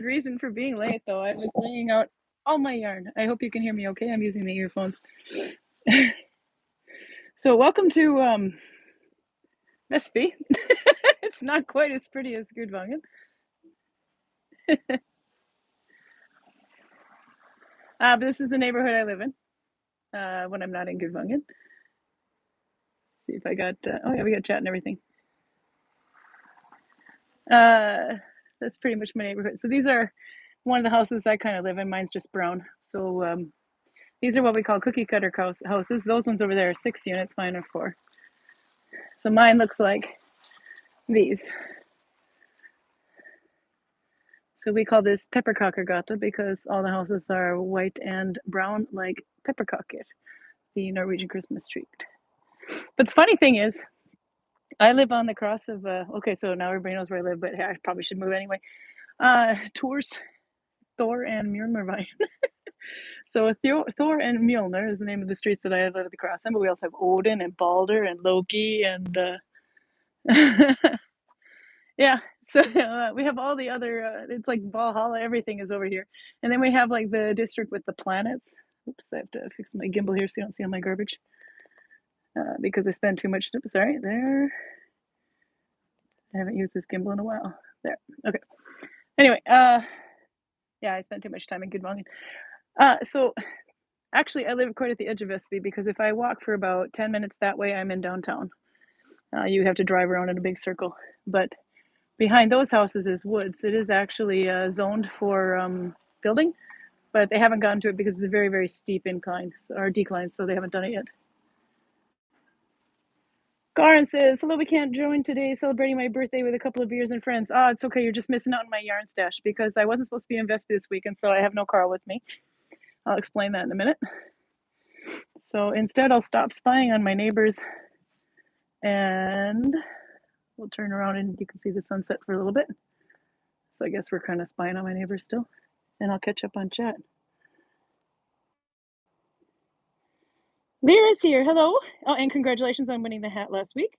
reason for being late, though. I was laying out all my yarn. I hope you can hear me okay. I'm using the earphones. So welcome to Vestby. It's not quite as pretty as Gudvangen. But this is the neighborhood I live in when I'm not in Gudvangen. See if I got, oh yeah, we got chat and everything. That's pretty much my neighborhood. So these are one of the houses I kind of live in. Mine's just brown. So these are what we call cookie cutter houses. Those ones over there are 6 units, mine are 4. So mine looks like these. So we call this pepperkakergata because all the houses are white and brown like pepperkaker, the Norwegian Christmas tree. But the funny thing is, I live on the cross of, okay, so now everybody knows where I live, but I probably should move anyway. Tours, Thor and Mjolnir. So Thor and Mjolnir is the name of the streets that I live at the cross in, but we also have Odin and Balder and Loki and yeah. So we have all the other, it's like Valhalla, everything is over here. And then we have like the district with the planets. Oops, I have to fix my gimbal here so you don't see all my garbage. Because I spend too much, sorry, there. I haven't used this gimbal in a while. There, okay. Anyway, yeah, I spent too much time in Gudvangen. So actually, I live quite at the edge of Vestby because if I walk for about 10 minutes that way, I'm in downtown. You have to drive around in a big circle. But behind those houses is woods. It is actually zoned for building, but they haven't gotten to it because it's a very, very steep incline or decline, so they haven't done it yet. Karin says, hello, we can't join today, celebrating my birthday with a couple of beers and friends. Oh, it's okay, you're just missing out on my yarn stash because I wasn't supposed to be in Vestby this weekend, so I have no Karl with me. I'll explain that in a minute. So instead, I'll stop spying on my neighbors and we'll turn around and you can see the sunset for a little bit. So I guess we're kind of spying on my neighbors still. And I'll catch up on chat. Lyra's here. Hello. Oh, and congratulations on winning the hat last week.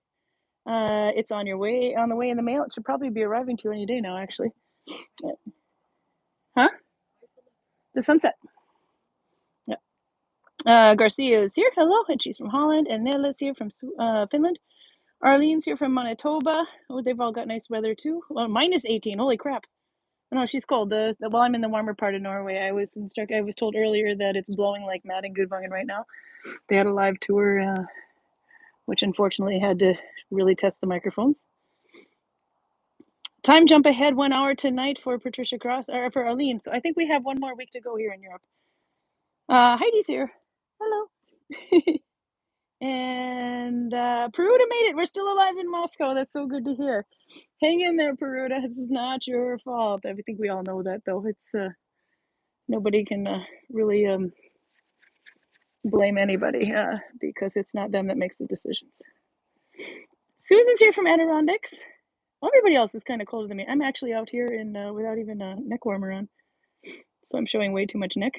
It's on the way in the mail. It should probably be arriving to you any day now, actually. Huh? The sunset. Yeah. Garcia is here. Hello. And she's from Holland. And Nella's here from Finland. Arlene's here from Manitoba. Oh, they've all got nice weather too. Well, minus 18. Holy crap. No, she's cold. Well, I'm in the warmer part of Norway. I was told earlier that it's blowing like mad in Gudvangen right now. They had a live tour, which unfortunately had to really test the microphones. Time jump ahead 1 hour tonight for Patricia Cross, or for Arlene. So I think we have one more week to go here in Europe. Heidi's here. Hello. And Peruta made it. We're still alive in Moscow. That's so good to hear. Hang in there, Peruta. This is not your fault. I think we all know that, though. It's nobody can really blame anybody because it's not them that makes the decisions. Susan's here from Adirondacks. Everybody else is kind of colder than me. I'm actually out here in without even a neck warmer on, so I'm showing way too much neck.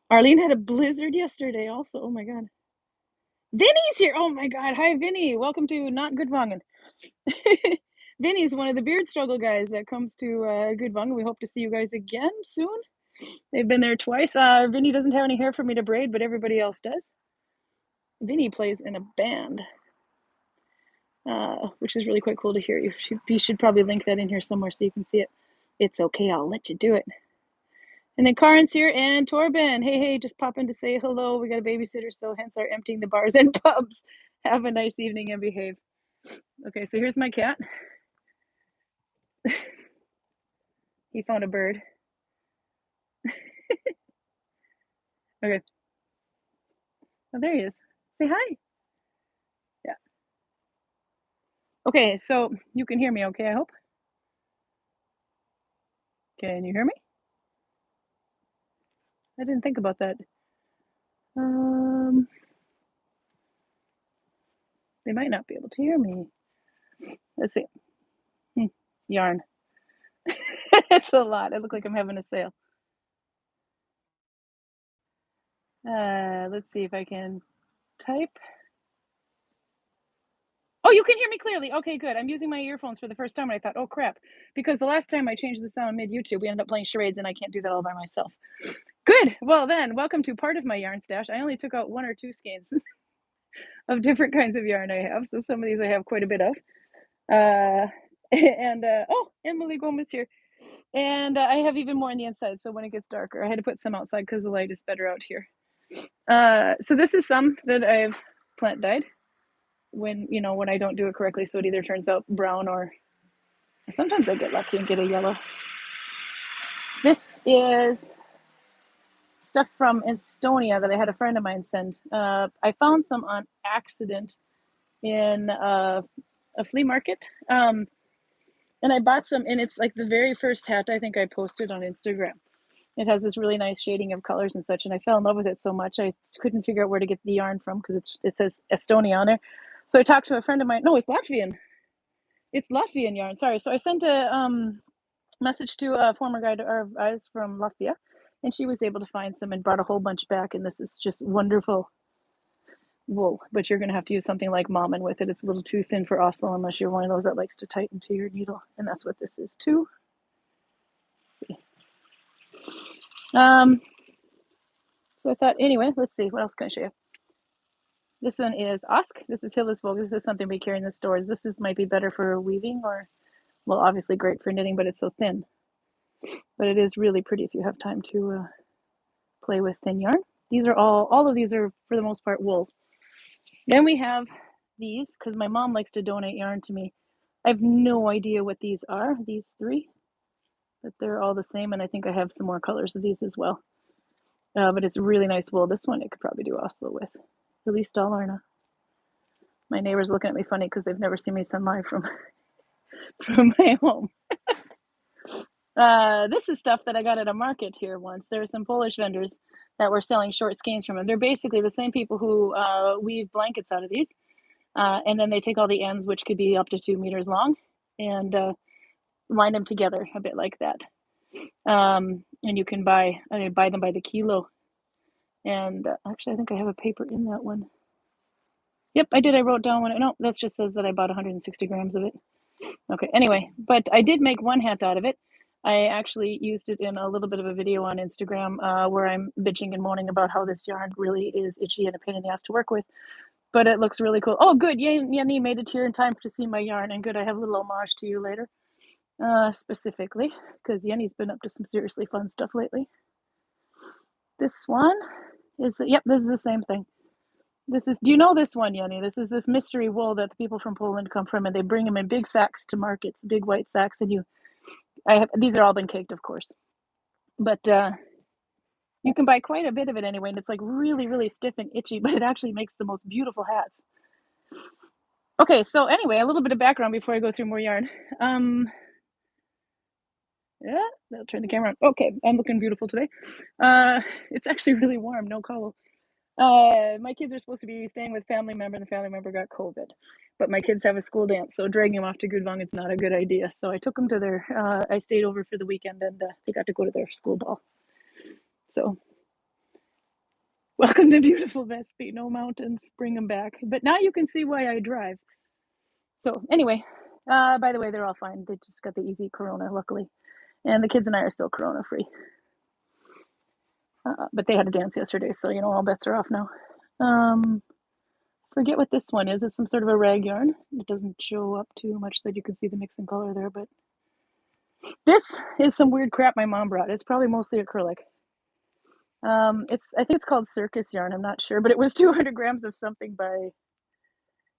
Arlene had a blizzard yesterday also. Oh my god. Vinny's here. Oh my god. Hi, Vinny. Welcome to Not Gudvangen. Vinny's one of the beard struggle guys that comes to Gudvangen. We hope to see you guys again soon. They've been there twice. Vinny doesn't have any hair for me to braid, but everybody else does. Vinny plays in a band, which is really quite cool to hear. You should probably link that in here somewhere so you can see it. It's okay. I'll let you do it. And then Karin's here and Torben. Hey, just pop in to say hello. We got a babysitter, so hence our emptying the bars and pubs. Have a nice evening and behave. Okay, so here's my cat. He found a bird. Okay. Oh, there he is. Say hi. Yeah. Okay, so you can hear me okay, I hope? Can you hear me? I didn't think about that. They might not be able to hear me. Let's see. Yarn. It's a lot. I look like I'm having a sale. Let's see if I can type. Oh, you can hear me clearly. Okay, good. I'm using my earphones for the first time and I thought, oh crap, because the last time I changed the sound mid YouTube, we ended up playing charades and I can't do that all by myself. Good. Well then, welcome to part of my yarn stash. I only took out 1 or 2 skeins of different kinds of yarn I have. So some of these I have quite a bit of. Oh, Emily Gomez here. And I have even more on the inside. So when it gets darker, I had to put some outside because the light is better out here. So this is some that I've plant dyed when I don't do it correctly. So it either turns out brown or sometimes I get lucky and get a yellow. This is stuff from Estonia that I had a friend of mine send. I found some on accident in a flea market. And I bought some, and it's like the very first hat I think I posted on Instagram. It has this really nice shading of colors and such, and I fell in love with it so much I couldn't figure out where to get the yarn from because it says Estonia on there. So I talked to a friend of mine. No, it's Latvian. It's Latvian yarn. Sorry. So I sent a message to a former guide of ours from Latvia, and she was able to find some and brought a whole bunch back. And this is just wonderful wool, but you're going to have to use something like Mommin with it. It's a little too thin for Oslo unless you're one of those that likes to tighten to your needle, and that's what this is too. Let's see. So I thought, anyway, let's see, what else can I show you? This one is Osk. This is Hillesvåg. This is something we carry in the stores. This might be better for weaving or, well, obviously great for knitting, but it's so thin. But it is really pretty if you have time to play with thin yarn. These are all of these are for the most part wool. Then we have these, because my mom likes to donate yarn to me. I have no idea what these are, these 3, but they're all the same, and I think I have some more colors of these as well. But it's really nice wool. This one I could probably do Oslo with. At least Dalarna. My neighbor's looking at me funny because they've never seen me send live from my home. This is stuff that I got at a market here once. There are some Polish vendors that were selling short skeins from them. They're basically the same people who weave blankets out of these. And then they take all the ends, which could be up to 2 meters long, and line them together a bit like that. And you can buy them by the kilo. And actually, I think I have a paper in that one. Yep, I did. I wrote down one. No, that just says that I bought 160 grams of it. Okay, anyway, but I did make one hat out of it. I actually used it in a little bit of a video on Instagram where I'm bitching and moaning about how this yarn really is itchy and a pain in the ass to work with. But it looks really cool. Oh, good. Jenny made it here in time to see my yarn. And good, I have a little homage to you later. Specifically, because Jenny's been up to some seriously fun stuff lately. This one is, yep, this is the same thing. This is, do you know this one, Jenny? This is this mystery wool that the people from Poland come from, and they bring them in big sacks to markets, big white sacks, and these are all been caked, of course. But you can buy quite a bit of it anyway, and it's like really, really stiff and itchy, but it actually makes the most beautiful hats. Okay, so anyway, a little bit of background before I go through more yarn. Yeah, I'll turn the camera on. Okay, I'm looking beautiful today. It's actually really warm, no cowl. My kids are supposed to be staying with family member, and the family member got COVID. But my kids have a school dance, so dragging them off to Gudvangen is not a good idea. So I took them to I stayed over for the weekend, and they got to go to their school ball. So, welcome to beautiful Vestby. No mountains, bring them back. But now you can see why I drive. So anyway, by the way, they're all fine. They just got the easy corona, luckily. And the kids and I are still corona free. But they had a dance yesterday, so all bets are off now. Forget what this one is. It's some sort of a rag yarn. It doesn't show up too much that you can see the mix in color there, but this is some weird crap my mom brought. It's probably mostly acrylic. I think it's called circus yarn. I'm not sure, but it was 200 grams of something by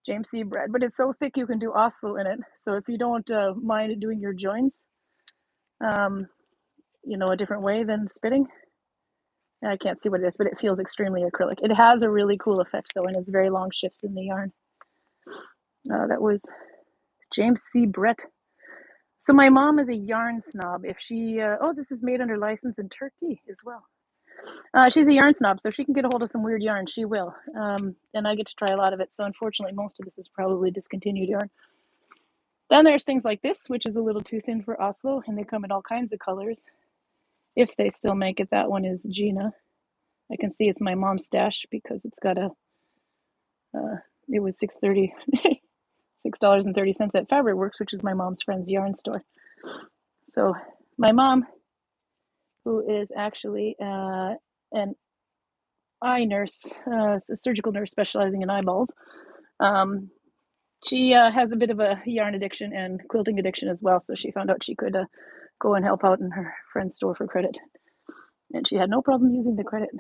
James C. Bread, but it's so thick you can do Oslo in it. So if you don't mind doing your joins, a different way than spitting. I can't see what it is, but it feels extremely acrylic. It has a really cool effect, though, and it's very long shifts in the yarn. That was James C. Brett. So my mom is a yarn snob. If she, this is made under license in Turkey as well. She's a yarn snob, so if she can get a hold of some weird yarn, she will. And I get to try a lot of it. So unfortunately, most of this is probably discontinued yarn. Then there's things like this, which is a little too thin for Oslo, and they come in all kinds of colors. If they still make it, that one is Gina. I can see it's my mom's stash because it's got it was 6:30 $6.30 at Fabric Works, which is my mom's friend's yarn store. So my mom, who is actually an eye nurse, a surgical nurse specializing in eyeballs, she has a bit of a yarn addiction and quilting addiction as well. So she found out she could go and help out in her friend's store for credit. And she had no problem using the credit.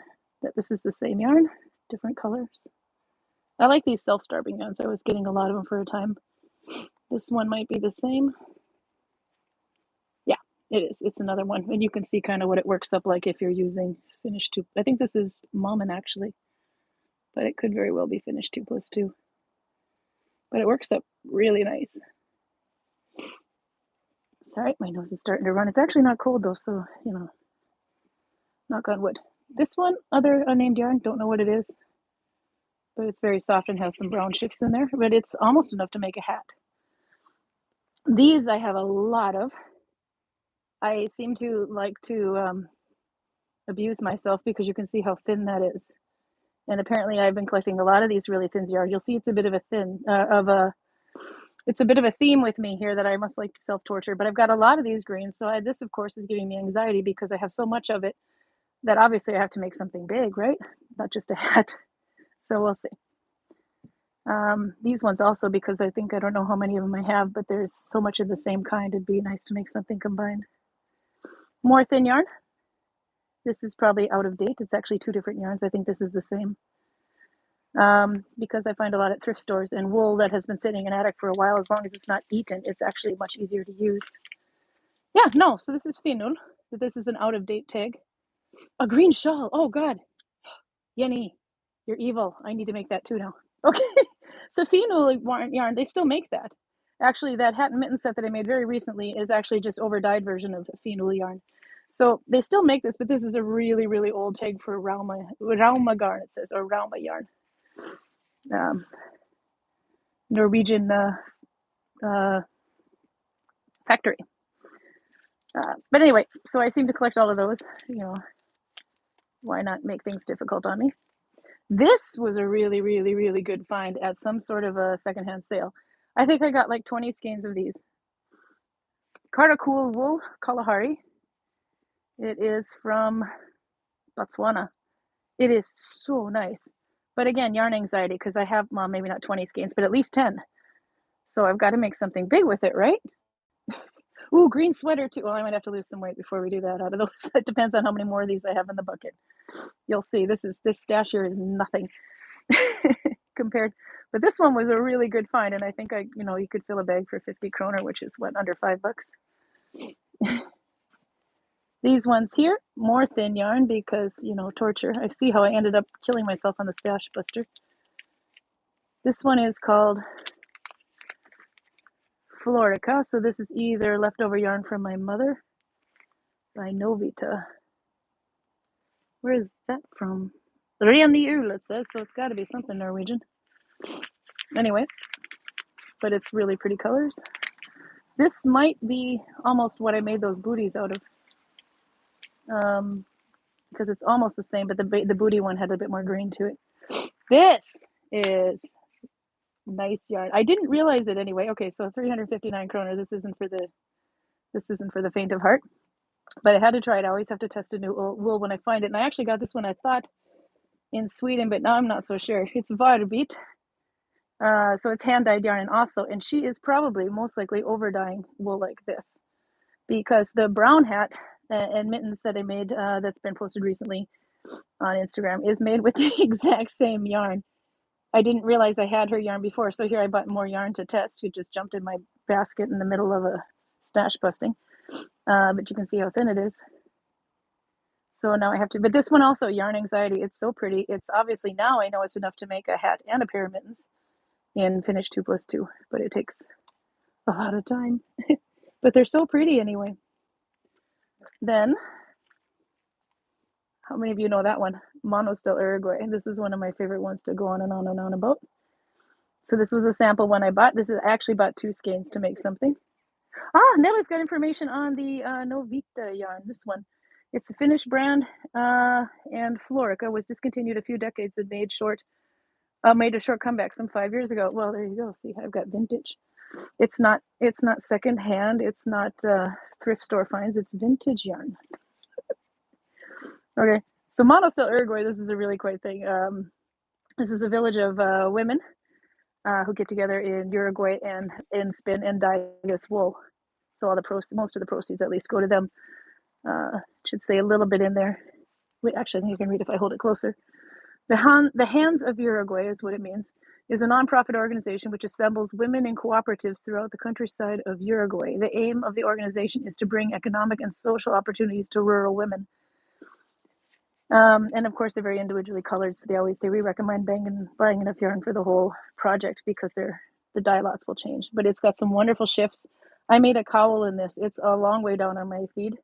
That this is the same yarn, different colors. I like these self-starving yarns. I was getting a lot of them for a time. This one might be the same. Yeah, it is. It's another one. And you can see kind of what it works up like if you're using finish 2. I think this is Mommin actually, but it could very well be finish 2+2. But it works up really nice. Sorry, my nose is starting to run. It's actually not cold though, so, you know, knock on wood. This one, other unnamed yarn, don't know what it is, but it's very soft and has some brown shifts in there, but it's almost enough to make a hat. These I have a lot of. I seem to like to abuse myself because you can see how thin that is. And apparently I've been collecting a lot of these really thin yarn. You'll see it's a bit of a it's a bit of a theme with me here that I must like to self-torture, but I've got a lot of these greens. So this of course is giving me anxiety because I have so much of it that obviously I have to make something big, right? Not just a hat. So we'll see. These ones also, because I don't know how many of them I have, but there's so much of the same kind. It'd be nice to make something combined. More thin yarn. This is probably out of date. It's actually 2 different yarns. I think this is the same. Because I find a lot at thrift stores, and wool that has been sitting in attic for a while, as long as it's not eaten, it's actually much easier to use. Yeah, no, so this is Finul. This is an out of date tag. A green shawl. Oh God. Yenny, you're evil. I need to make that too now. Okay. So Finul yarn, they still make that. Actually, that hat and mitten set that I made very recently is actually just over-dyed version of Finul yarn. So they still make this, but this is a really, really old tag for Rauma garn, it says, or Rauma yarn. Norwegian factory. But anyway, so I seem to collect all of those. You know, why not make things difficult on me? This was a really, really, really good find at some sort of a secondhand sale. I think I got like 20 skeins of these. Karakul wool Kalahari. It is from Botswana. It is so nice. But again, yarn anxiety, because I have, well, maybe not 20 skeins, but at least 10. So I've got to make something big with it, right? Ooh, green sweater too. Well, I might have to lose some weight before we do that out of those. It depends on how many more of these I have in the bucket. You'll see, this stash here is nothing compared. But this one was a really good find, and I think you could fill a bag for 50 kroner, which is what, under $5. These ones here, more thin yarn because, torture. I see how I ended up killing myself on the stash buster. This one is called Florica. So this is either leftover yarn from my mother by Novita. Where is that from? Reniul, it says, so it's got to be something Norwegian. Anyway, but it's really pretty colors. This might be almost what I made those booties out of. Because it's almost the same, but the booty one had a bit more green to it. This is nice yarn. I didn't realize it anyway. Okay, so 359 kroner. This isn't for the faint of heart, but I had to try it. I always have to test a new wool when I find it. And I actually got this one, I thought, in Sweden, but now I'm not so sure. It's Varbit. So it's hand-dyed yarn in Oslo, and she is probably most likely over-dyeing wool like this, because the brown hat and mittens that I made that's been posted recently on Instagram is made with the exact same yarn. I didn't realize I had her yarn before, so here I bought more yarn to test. It just jumped in my basket in the middle of a stash busting, but you can see how thin it is. So now I have to, but this one also, yarn anxiety, it's so pretty. It's obviously, now I know it's enough to make a hat and a pair of mittens in finish 2+2, but it takes a lot of time. But they're so pretty anyway. Then, how many of you know that one? Monosteel Iroquois. This is one of my favorite ones to go on and on and on about. So this was a sample one I bought. I actually bought 2 skeins to make something. Nella's got information on the Novita yarn, this one. It's a Finnish brand, and Florica was discontinued a few decades and made short made a short comeback some 5 years ago. Well, there you go. See, I've got vintage. It's not secondhand. It's not thrift store finds. It's vintage yarn. Okay, so Monosteel Iroquois. This is a really quite thing. This is a village of women who get together in Uruguay and spin and dye this wool. So all the most of the proceeds at least go to them. Should say a little bit in there. Wait, actually, I think you can read if I hold it closer. The Hands of Uruguay is what it means, is a nonprofit organization which assembles women in cooperatives throughout the countryside of Uruguay. The aim of the organization is to bring economic and social opportunities to rural women. And of course, they're very individually colored, so they always say we recommend buying enough yarn for the whole project because the dye lots will change. But it's got some wonderful shifts. I made a cowl in this. It's a long way down on my feed.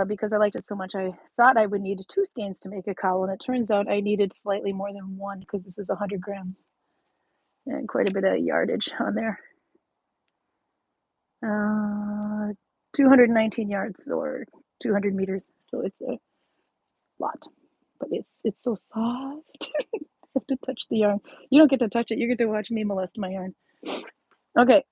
Because I liked it so much, I thought I would need 2 skeins to make a cowl, and it turns out I needed slightly more than 1 because this is 100 grams and quite a bit of yardage on there. 219 yards or 200 meters, so it's a lot, but it's so soft. I have to touch the yarn. You don't get to touch it. You get to watch me molest my yarn. Okay.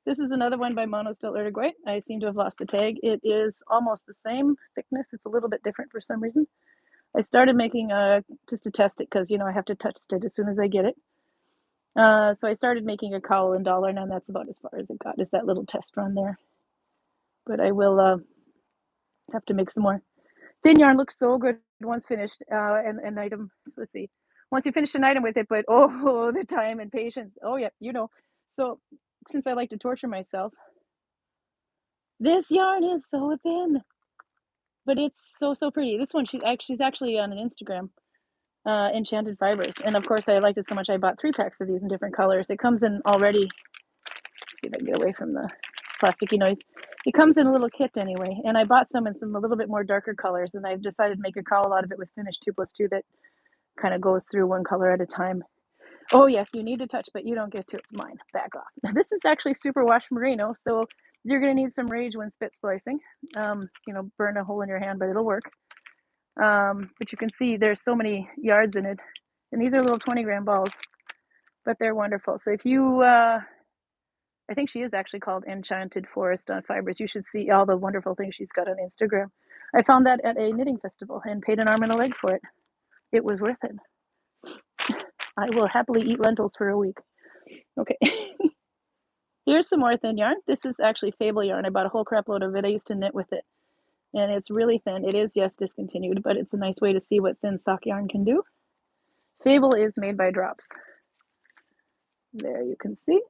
This is another one by Monosteel Iroquois. I seem to have lost the tag. It is almost the same thickness. It's a little bit different for some reason. I started making just to test it because, I have to touch it as soon as I get it. So I started making a cowl in dollar, and that's about as far as it got, is that little test run there. But I will have to make some more. Thin yarn looks so good once finished. An item, let's see. Once you finish an item with it, but oh, the time and patience. Oh, yeah, So since I like to torture myself, this yarn is so thin, but it's so pretty. This one, she's actually on an Instagram, Enchanted Fibers, and of course I liked it so much I bought 3 packs of these in different colors. It comes in already. Let's see if I can get away from the plasticky noise. It comes in a little kit anyway, and I bought some in some a little bit more darker colors, and I've decided to make a cowl out of it with finish 2+2 that kind of goes through one color at a time. Oh yes, you need to touch, but you don't get to. It's mine. Back off. This is actually superwash merino, so you're going to need some rage when spit splicing. Burn a hole in your hand, but it'll work. But you can see there's so many yards in it, and these are little 20-gram balls, but they're wonderful. So if you, I think she is actually called Enchanted Forest on Fibers. You should see all the wonderful things she's got on Instagram. I found that at a knitting festival and paid an arm and a leg for it. It was worth it. I will happily eat lentils for a week. Okay. Here's some more thin yarn. This is actually Fable Yarn. I bought a whole crap load of it. I used to knit with it. And it's really thin. It is, yes, discontinued, but it's a nice way to see what thin sock yarn can do. Fable is made by drops. There you can see.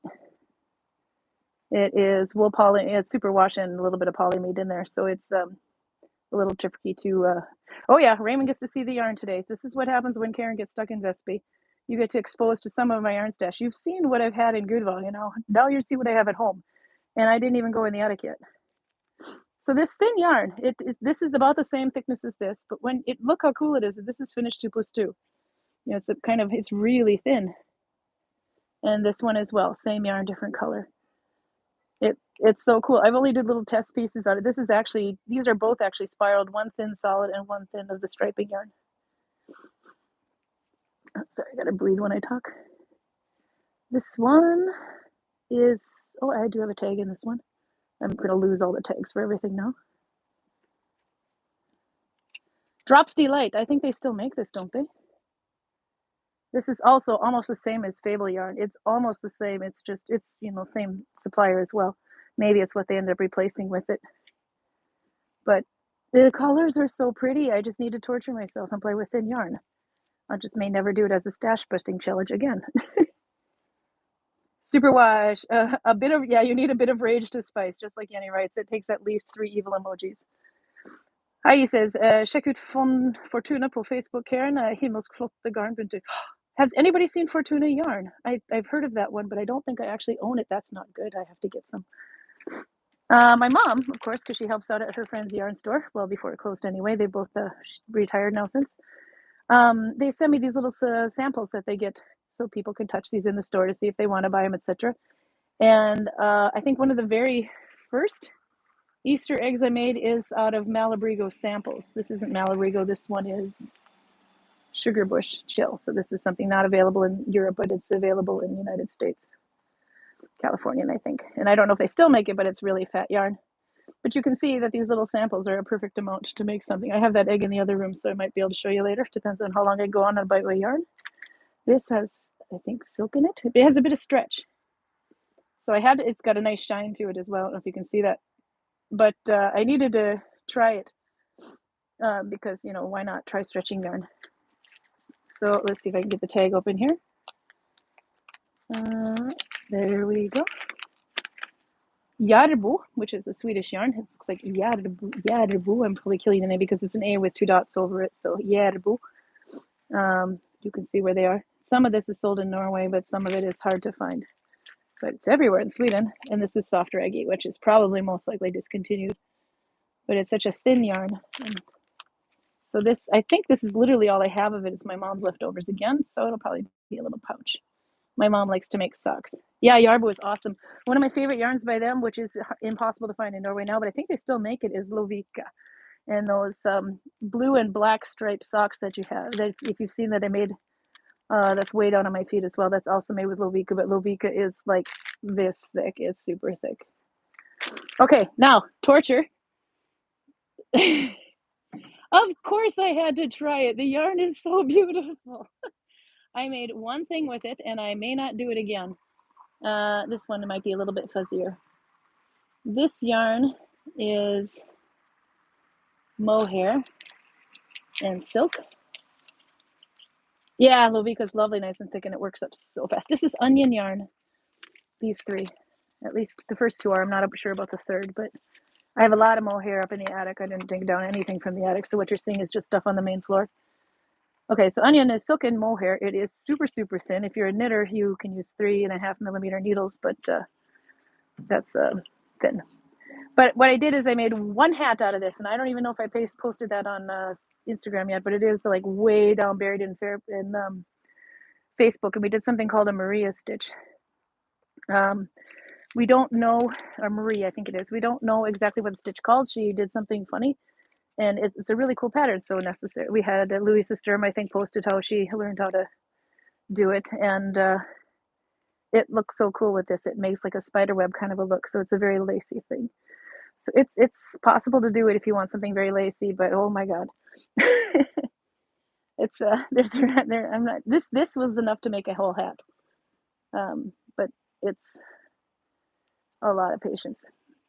It is wool poly. It's superwash and a little bit of polymade in there, so it's a little tricky to. Oh yeah, Raymond gets to see the yarn today. This is what happens when Karin gets stuck in Vestby. You get to expose to some of my yarn stash. You've seen what I've had in Gudvangen, Now you see what I have at home, and I didn't even go in the attic yet. So this thin yarn, this is about the same thickness as this, but look how cool it is. This is finished 2+2. It's really thin. And this one as well, same yarn, different color. It's so cool. I've only did little test pieces on it. These are both actually spiraled, one thin solid and one thin of the striping yarn. Oh, sorry, I gotta breathe when I talk. This one is, I do have a tag in this one. I'm gonna lose all the tags for everything now. Drops Delight. I think they still make this, don't they? This is also almost the same as Fable Yarn. It's almost the same. It's just, same supplier as well. Maybe it's what they end up replacing with it. But the colors are so pretty. I just need to torture myself and play with thin yarn. I just may never do it as a stash busting challenge again. Superwash. You need a bit of rage to spice, just like Yanni writes. It takes at least 3 evil emojis. Heidi says, check ut Fortuna på Facebook, Karin. Himmelsk flotte garnbunter. Has anybody seen Fortuna Yarn? I've heard of that one, but I don't think I actually own it. That's not good. I have to get some. My mom, of course, because she helps out at her friend's yarn store. Well, before it closed anyway. They both retired now since. They send me these little samples that they get so people can touch these in the store to see if they want to buy them, etc. And I think one of the very first Easter eggs I made is out of Malabrigo samples. This isn't Malabrigo. This one is Sugar Bush Chill. So this is something not available in Europe, but it's available in the United States. Californian, I think. And I don't know if they still make it, but it's really fat yarn. But you can see that these little samples are a perfect amount to make something. I have that egg in the other room, so I might be able to show you later. Depends on how long I go on a bite with yarn. This has, I think, silk in it. It has a bit of stretch. So it's got a nice shine to it as well. I don't know if you can see that. But I needed to try it because, why not try stretching yarn? So let's see if I can get the tag open here. There we go. Järbo, which is a Swedish yarn. It looks like Järbo. I'm probably killing the name because it's an A with 2 dots over it. So Järbo. You can see where they are. Some of this is sold in Norway, but some of it is hard to find. But it's everywhere in Sweden. And this is soft raggy, which is probably most likely discontinued. But it's such a thin yarn. So I think this is literally all I have of it. It's my mom's leftovers again. So it'll probably be a little pouch. My mom likes to make socks. Yeah, Järbo is awesome. One of my favorite yarns by them, which is impossible to find in Norway now, but I think they still make it, is Lovika. And those blue and black striped socks that you have, if you've seen that I made, that's way down on my feet as well. That's also made with Lovika, but Lovika is like this thick. It's super thick. Okay, now, torture. Of course I had to try it. The yarn is so beautiful. I made one thing with it, and I may not do it again. This one might be a little bit fuzzier. This yarn is mohair and silk. Yeah, Lovika's lovely, nice and thick, and it works up so fast. This is onion yarn, these 3. At least the first 2 are. I'm not sure about the third, but I have a lot of mohair up in the attic. I didn't dig down anything from the attic, so what you're seeing is just stuff on the main floor. Okay, so onion is silk and mohair. It is super, super thin. If you're a knitter, you can use 3.5 millimeter needles, but that's thin. But what I did is I made one hat out of this, and I don't even know if I posted that on Instagram yet, but it is like way down buried in Facebook, and we did something called a Maria stitch. We don't know, or Marie, I think it is. We don't know exactly what the stitch called. She did something funny. And it's a really cool pattern, so necessary. We had Louisa Sturm, I think, posted how she learned how to do it, and it looks so cool with this. It makes like a spider web kind of a look, so it's a very lacy thing. So it's possible to do it if you want something very lacy, but oh my god, it's there. I'm not. This was enough to make a whole hat, but it's a lot of patience.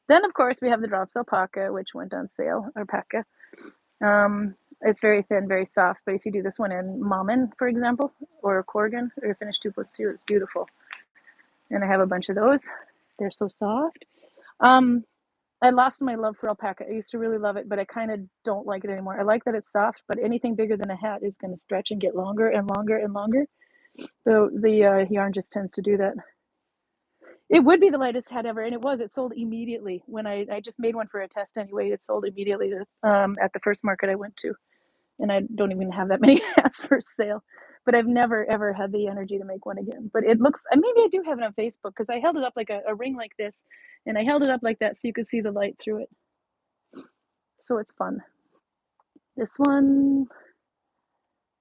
Then, of course, we have the drops alpaca, which went on sale, alpaca. It's very thin, very soft, but if you do this one in Mammen, for example, or Corgan, or finish 2+2, it's beautiful. And I have a bunch of those. They're so soft. I lost my love for alpaca. I used to really love it, but I kind of don't like it anymore. I like that it's soft, but anything bigger than a hat is going to stretch and get longer and longer and longer. So the yarn just tends to do that. It would be the lightest hat ever, and it was. It sold immediately. When I just made one for a test anyway, it sold immediately at the first market I went to. And I don't even have that many hats for sale. But I've never, ever had the energy to make one again. But it looks, maybe I do have it on Facebook, because I held it up like a ring like this, and I held it up like that so you could see the light through it. So it's fun. This one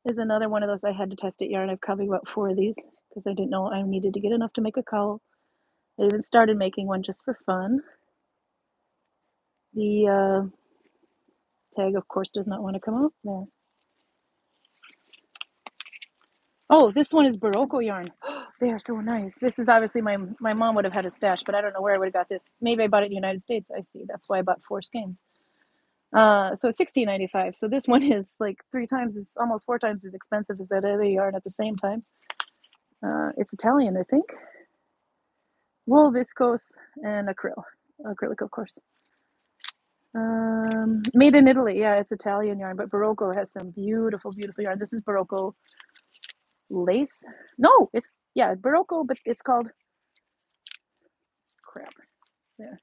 is another one of those I had to test it yarn. I've probably got 4 of these, because I didn't know I needed to get enough to make a cowl. I even started making one just for fun. The tag, of course, does not want to come off there. Oh, this one is Burroco yarn. They are so nice. This is obviously my mom would have had a stash, but I don't know where I would have got this. Maybe I bought it in the United States. I see. That's why I bought 4 skeins. So it's $16.95. So this one is like almost 4 times as expensive as that other yarn at the same time. It's Italian, I think. Wool, viscose, and acrylic, of course. Made in Italy. Yeah, it's Italian yarn, but Burroco has some beautiful, beautiful yarn. This is Burroco lace. No, it's Burroco, but it's called there.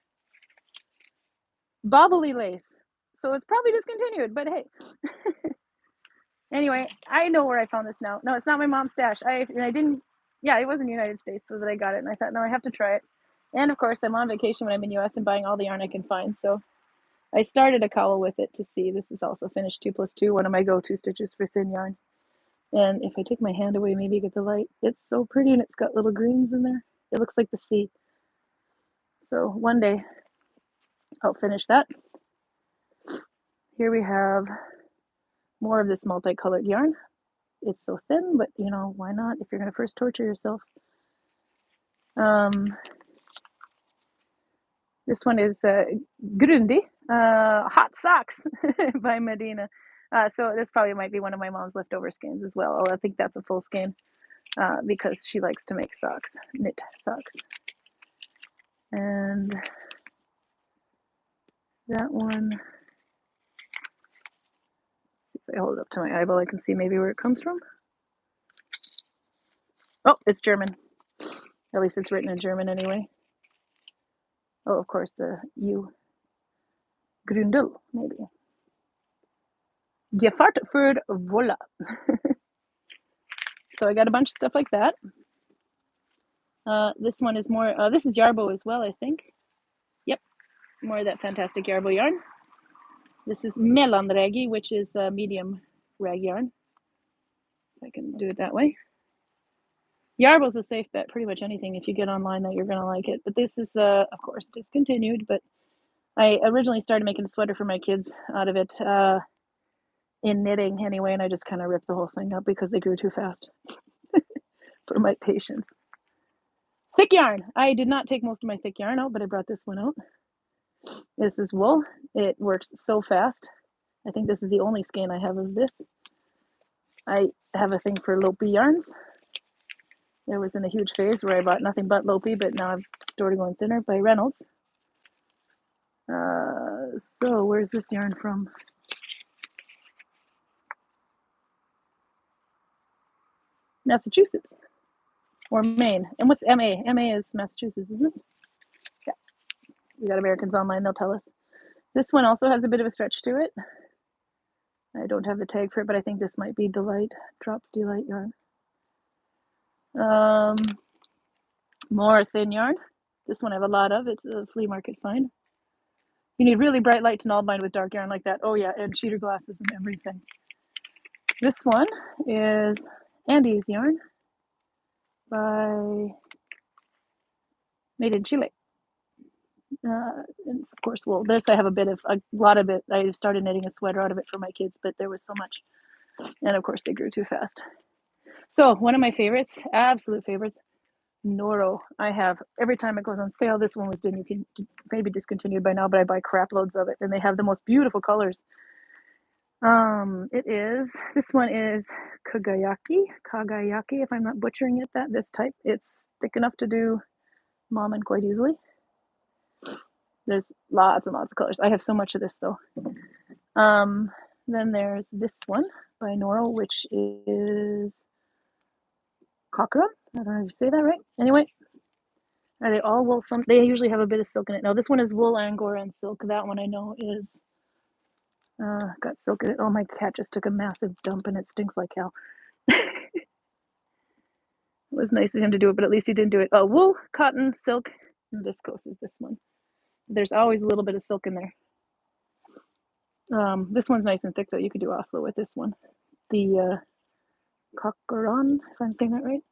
Bobbly lace. So it's probably discontinued, but hey. Anyway, I know where I found this now. No, it's not my mom's stash. I didn't. Yeah, it was in the United States, so that I got it, and I thought, no, I have to try it. And of course, I'm on vacation when I'm in US and buying all the yarn I can find. So I started a cowl with it to see. This is also finished 2+2, one of my go-to stitches for thin yarn. And if I take my hand away, maybe you get the light. It's so pretty, and it's got little greens in there. It looks like the sea. So one day I'll finish that. Here we have more of this multicolored yarn. It's so thin, but you know, why not if you're going to first torture yourself? This one is Grundy, Hot Socks by Medina. So this probably might be one of my mom's leftover skeins as well. I think that's a full skein because she likes to make socks, knit socks. And that one, if I hold it up to my eyeball, I can see maybe where it comes from. Oh, it's German. At least it's written in German anyway. Oh, of course, the U. Grundel, maybe. Gefart für Wolle. So I got a bunch of stuff like that. This one is more, this is Yarbo as well, I think. Yep, more of that fantastic Yarbo yarn. This is Mellanragi, which is medium rag yarn. If I can do it that way. Yarbo's a safe bet, pretty much anything if you get online that you're going to like it. But this is, of course, discontinued, but I originally started making a sweater for my kids out of it in knitting anyway, and I just kind of ripped the whole thing up because they grew too fast for my patience. Thick yarn. I did not take most of my thick yarn out, but I brought this one out. This is wool. It works so fast. I think this is the only skein I have of this. I have a thing for Lopi yarns. There was in a huge phase where I bought nothing but Lopi, but now I've started going thinner by Reynolds. So where's this yarn from? Massachusetts or Maine. And what's MA? MA is Massachusetts, isn't it? Yeah. We got Americans online, they'll tell us. This one also has a bit of a stretch to it. I don't have the tag for it, but I think this might be Delight, Drops Delight yarn. More thin yarn. This one I have a lot of. It's a flea market find. You need really bright light to Nalbind with dark yarn like that. Oh yeah, and cheater glasses and everything. This one is Andy's yarn by Made in Chile. And it's of course wool. This I have a lot of it. I started knitting a sweater out of it for my kids, but there was so much. And of course they grew too fast. So one of my favorites, absolute favorites, Noro. I have every time it goes on sale. This one was maybe discontinued by now, but I buy crap loads of it, and they have the most beautiful colors. This one is Kagayaki, if I'm not butchering it. This type, it's thick enough to do mom and quite easily. There's lots and lots of colors. I have so much of this though. Then there's this one by Noro, which is Cochran. I don't know if you say that right. Anyway, are they all wool? They usually have a bit of silk in it. No, this one is wool, Angora, and silk. That one I know is got silk in it. Oh, my cat just took a massive dump and it stinks like hell. It was nice of him to do it, but at least he didn't do it. Oh, wool, cotton, silk, and viscose is this one. There's always a little bit of silk in there. This one's nice and thick though. You could do Oslo with this one. The Cochran, if I'm saying that right.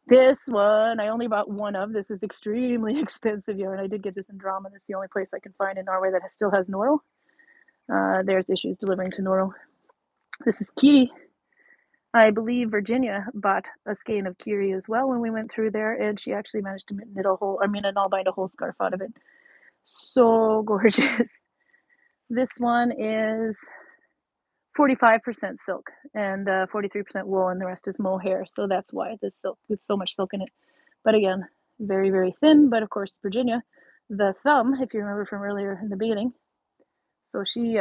This one I only bought one of. This is extremely expensive yarn. I did get this in Drama. This is the only place I can find in Norway that still has Noro. There's issues delivering to Noro. This is Kiri. I believe Virginia bought a skein of Kiri as well when we went through there, and she actually managed to knit a whole scarf out of it. So gorgeous. This one is 45% silk and 43% wool, and the rest is mohair. So that's why this silk with so much silk in it. But again, very, very thin. But of course, Virginia, the thumb, if you remember from earlier in the beginning. So she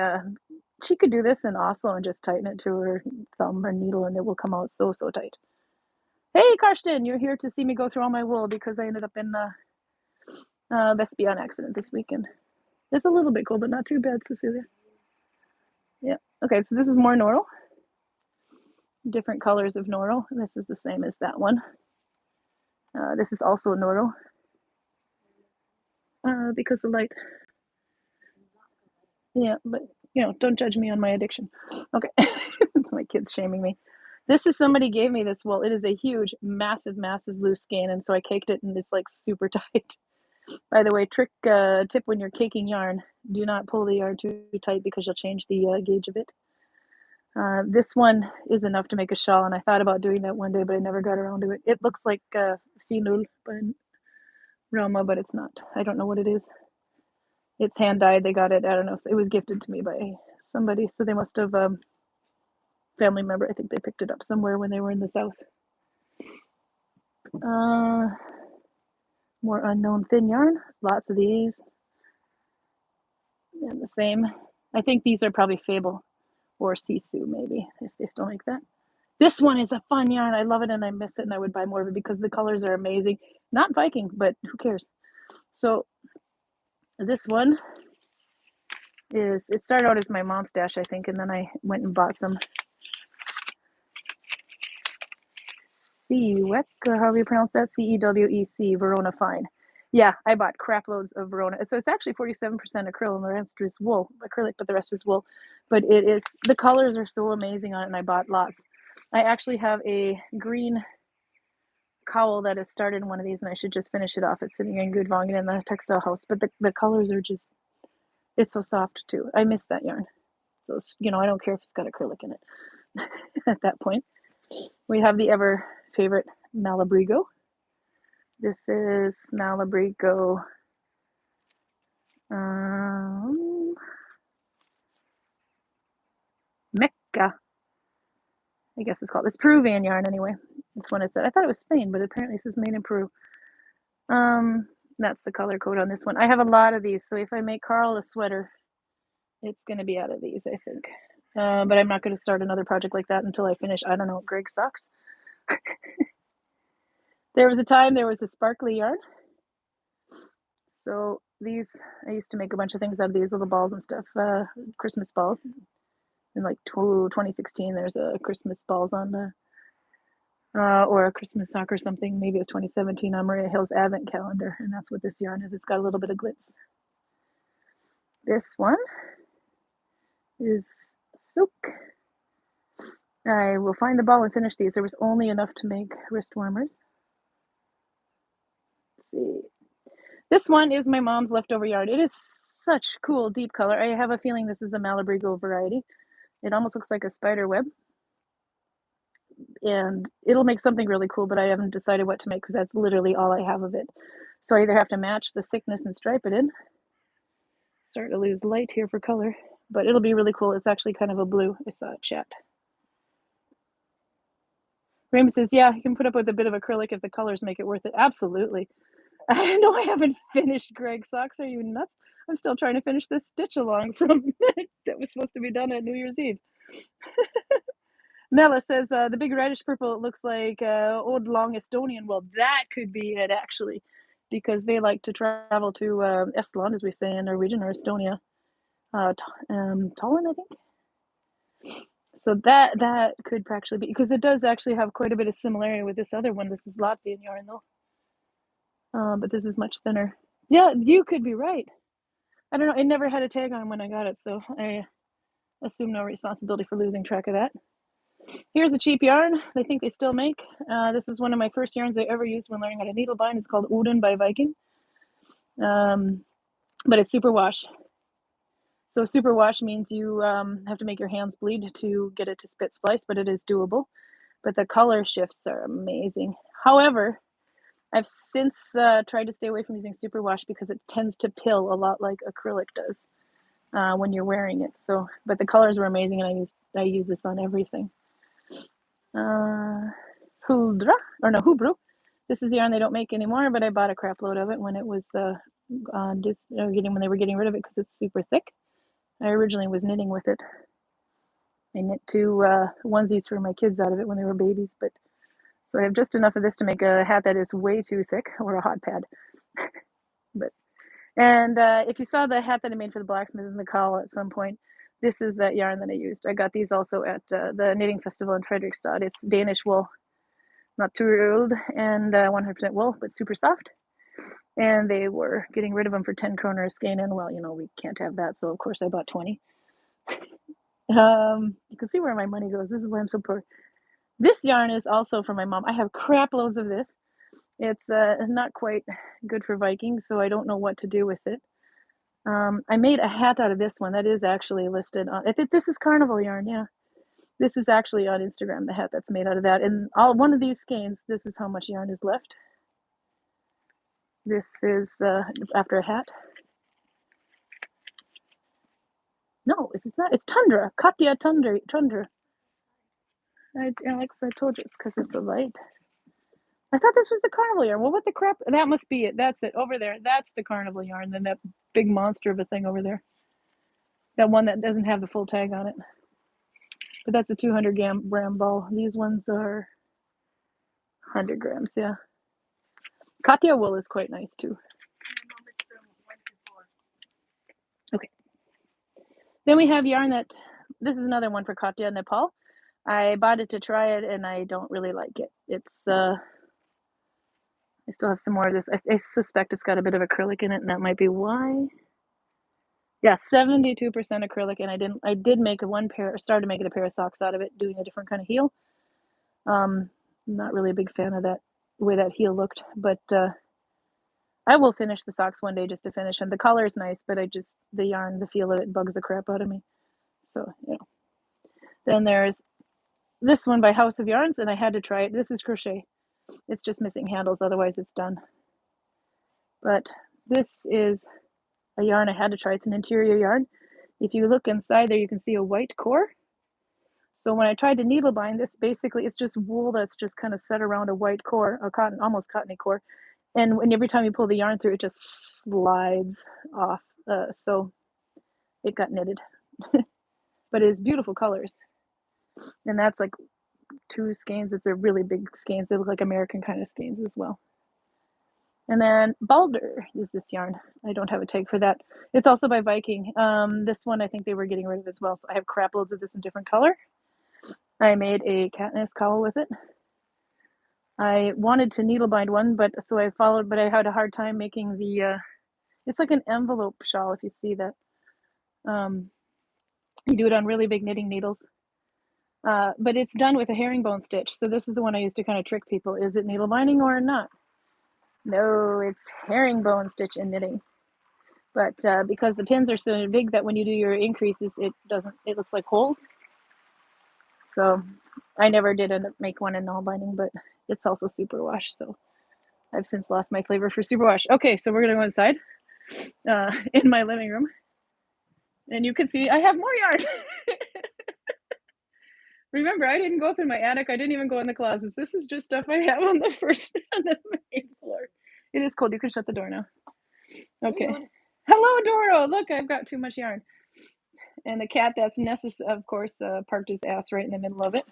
could do this in Oslo and just tighten it to her thumb or needle, and it will come out so tight. Hey, Karsten, you're here to see me go through all my wool because I ended up in Vestby on accident this weekend. It's a little bit cold, but not too bad, Cecilia. Yeah. Okay, so this is more Noro. Different colors of Noro. This is the same as that one. This is also Noro. Because the light. Yeah, but don't judge me on my addiction. Okay. It's my kids shaming me. This is somebody gave me this wool. It is a huge, massive, massive loose skein, and so I caked it, and it's like super tight. By the way, tip when you're caking yarn: do not pull the yarn too tight because you'll change the gauge of it. This one is enough to make a shawl, and I thought about doing that one day, but I never got around to it. It looks like Finul by Roma, but it's not. I don't know what it is. It's hand dyed. They got it. I don't know. It was gifted to me by somebody, so they must have family member. I think they picked it up somewhere when they were in the south. More unknown thin yarn. Lots of these. And the same. I think these are probably Fable or Sisu, maybe, if they still make that. This one is a fun yarn. I love it, and I miss it, and I would buy more of it because the colors are amazing. Not Viking, but who cares? So this one is, it started out as my mom's stash, I think, and then I went and bought some Cewec, or however you pronounce that, Cewec, Verona Fine. Yeah, I bought crap loads of Verona. So it's actually 47% acrylic, and the rest is wool, acrylic, but the rest is wool. But it is, the colors are so amazing on it, and I bought lots. I actually have a green cowl that has started in one of these, and I should just finish it off. It's sitting in Gudvangen in the textile house, but the colors are just, it's so soft too. I miss that yarn. So, you know, I don't care if it's got acrylic in it at that point. We have the ever favorite Malabrigo. This is Malabrigo Mecca, I guess it's called. It's Peruvian yarn anyway. This one is, I thought it was Spain, but apparently this is made in Peru. That's the color code on this one. I have a lot of these, so if I make Karl a sweater, it's going to be out of these, I think. But I'm not going to start another project like that until I finish, I don't know, Greg socks. There was a time there was a sparkly yarn. So these, I used to make a bunch of things out of these little balls and stuff, Christmas balls. In like 2016, there's a Christmas balls on the, or a Christmas sock or something. Maybe it was 2017 on Maria Hill's Advent calendar, and that's what this yarn is. It's got a little bit of glitz. This one is silk. I will find the ball and finish these. There was only enough to make wrist warmers. Let's see. This one is my mom's leftover yarn. It is such cool deep color. I have a feeling this is a Malabrigo variety. It almost looks like a spider web. And it'll make something really cool, but I haven't decided what to make because that's literally all I have of it. So I either have to match the thickness and stripe it in. Starting to lose light here for color, but it'll be really cool. It's actually kind of a blue. I saw a chat. Raymond says, yeah, you can put up with a bit of acrylic if the colors make it worth it. Absolutely. I know I haven't finished Greg's socks. Are you nuts? I'm still trying to finish this stitch along from that was supposed to be done at New Year's Eve. Nella says, the big reddish purple, it looks like old long Estonian. Well, that could be it, actually, because they like to travel to Estland, as we say in Norwegian, or Estonia. Tallinn, I think. So that could actually be, because it does actually have quite a bit of similarity with this other one. This is Latvian yarn, though. But this is much thinner. Yeah, you could be right. I don't know. It never had a tag on when I got it, so I assume no responsibility for losing track of that. Here's a cheap yarn. I think they still make. This is one of my first yarns I ever used when learning how to needle bind. It's called Odin by Viking. But it's superwash. So superwash means you have to make your hands bleed to get it to spit splice, but it is doable. But the color shifts are amazing. However, I've since tried to stay away from using superwash because it tends to pill a lot like acrylic does when you're wearing it. So, but the colors were amazing, and I use this on everything. Hubru. This is the yarn they don't make anymore, but I bought a crap load of it when it was when they were getting rid of it because it's super thick. I originally was knitting with it. I knit two onesies for my kids out of it when they were babies, but so I have just enough of this to make a hat that is way too thick, or a hot pad. And if you saw the hat that I made for the blacksmith in the cowl at some point, this is that yarn that I used. I got these also at the knitting festival in Fredrikstad. It's Danish wool, not too old, and 100% wool, but super soft. And they were getting rid of them for 10 kroner a skein, and well, you know, we can't have that, so of course I bought 20. You can see where my money goes. This is why I'm so poor. This yarn is also from my mom. I have crap loads of this. It's not quite good for Viking, so I don't know what to do with it. I made a hat out of this one. That is actually listed on, I think this is Carnival yarn, yeah. This is actually on Instagram, the hat that's made out of that. And one of these skeins, this is how much yarn is left. This is after a hat. No, it's not. It's Tundra. Katya Tundra. Alex, I told you it's because it's a light. I thought this was the Carnival yarn. Well, what the crap? That must be it. That's it. Over there. That's the Carnival yarn. Then that big monster of a thing over there. That one that doesn't have the full tag on it. But that's a 200 gram ball. These ones are 100 grams, yeah. Katya wool is quite nice too. Okay. Then we have yarn that, this is another one for Katya, Nepal. I bought it to try it and I don't really like it. It's, I still have some more of this. I suspect it's got a bit of acrylic in it and that might be why. Yeah, 72% acrylic, and I did make started making a pair of socks out of it, doing a different kind of heel. Not really a big fan of that, the way that heel looked, but I will finish the socks one day just to finish them. The color is nice, but the yarn, the feel of it bugs the crap out of me. So, you know. Then there's this one by House of Yarns, and I had to try it. This is crochet. It's just missing handles, otherwise it's done. But this is a yarn I had to try. It's an interior yarn. If you look inside there, you can see a white core. So when I tried to needle bind this, basically it's just wool that's just kind of set around a white core, a cotton, almost cottony core. And every time you pull the yarn through, it just slides off. So it got knitted. But it is beautiful colors. And that's like 2 skeins. It's a really big skeins. They look like American kind of skeins as well. And then Balder is this yarn. I don't have a tag for that. It's also by Viking. This one I think they were getting rid of as well. So I have crap loads of this in different color. I made a Katniss cowl with it. I wanted to needle bind one, but I had a hard time making the, it's like an envelope shawl if you see that. You do it on really big knitting needles. But it's done with a herringbone stitch. So this is the one I use to kind of trick people. Is it needle binding or not? No, it's herringbone stitch and knitting. But because the pins are so big that when you do your increases, it looks like holes. So I never did end up make one in Nalbinding, but it's also superwash. So I've since lost my flavor for superwash. Okay, so we're gonna go inside in my living room. And you can see I have more yarn. Remember, I didn't go up in my attic. I didn't even go in the closets. This is just stuff I have on the main floor. It is cold. You can shut the door now. Okay. Hello, Doro. Look, I've got too much yarn. And the cat that's of course, parked his ass right in the middle of it.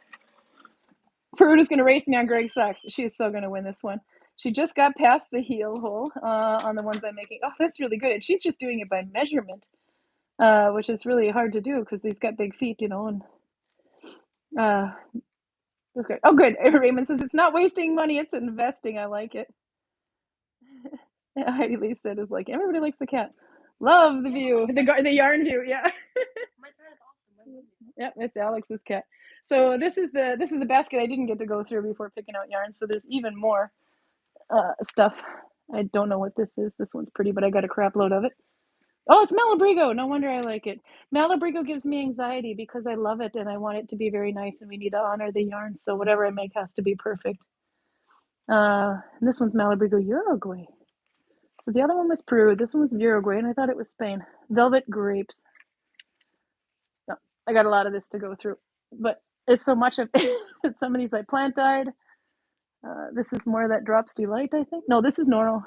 Fruit is going to race me on Greg's socks. She's so going to win this one. She just got past the heel hole on the ones I'm making. Oh, that's really good. And she's just doing it by measurement, which is really hard to do because they've got big feet, you know. And that's good. Oh, good. Raymond says it's not wasting money; it's investing. I like it. Heidi Lee said is like everybody likes the cat. Love the view, the yarn view. Yeah. My cat is awesome. Yep, it's Alex's cat. So this is the basket I didn't get to go through before picking out yarn. So there's even more stuff. I don't know what this is. This one's pretty, but I got a crap load of it. Oh, it's Malabrigo. No wonder I like it. Malabrigo gives me anxiety because I love it and I want it to be very nice and we need to honor the yarn. So whatever I make has to be perfect. This one's Malabrigo Uruguay. So the other one was Peru. This one was Uruguay and I thought it was Spain. Velvet grapes. No, I got a lot of this to go through, but it's so much of some of these I plant dyed. This is more of that Drops Delight, I think. No, this is Normal.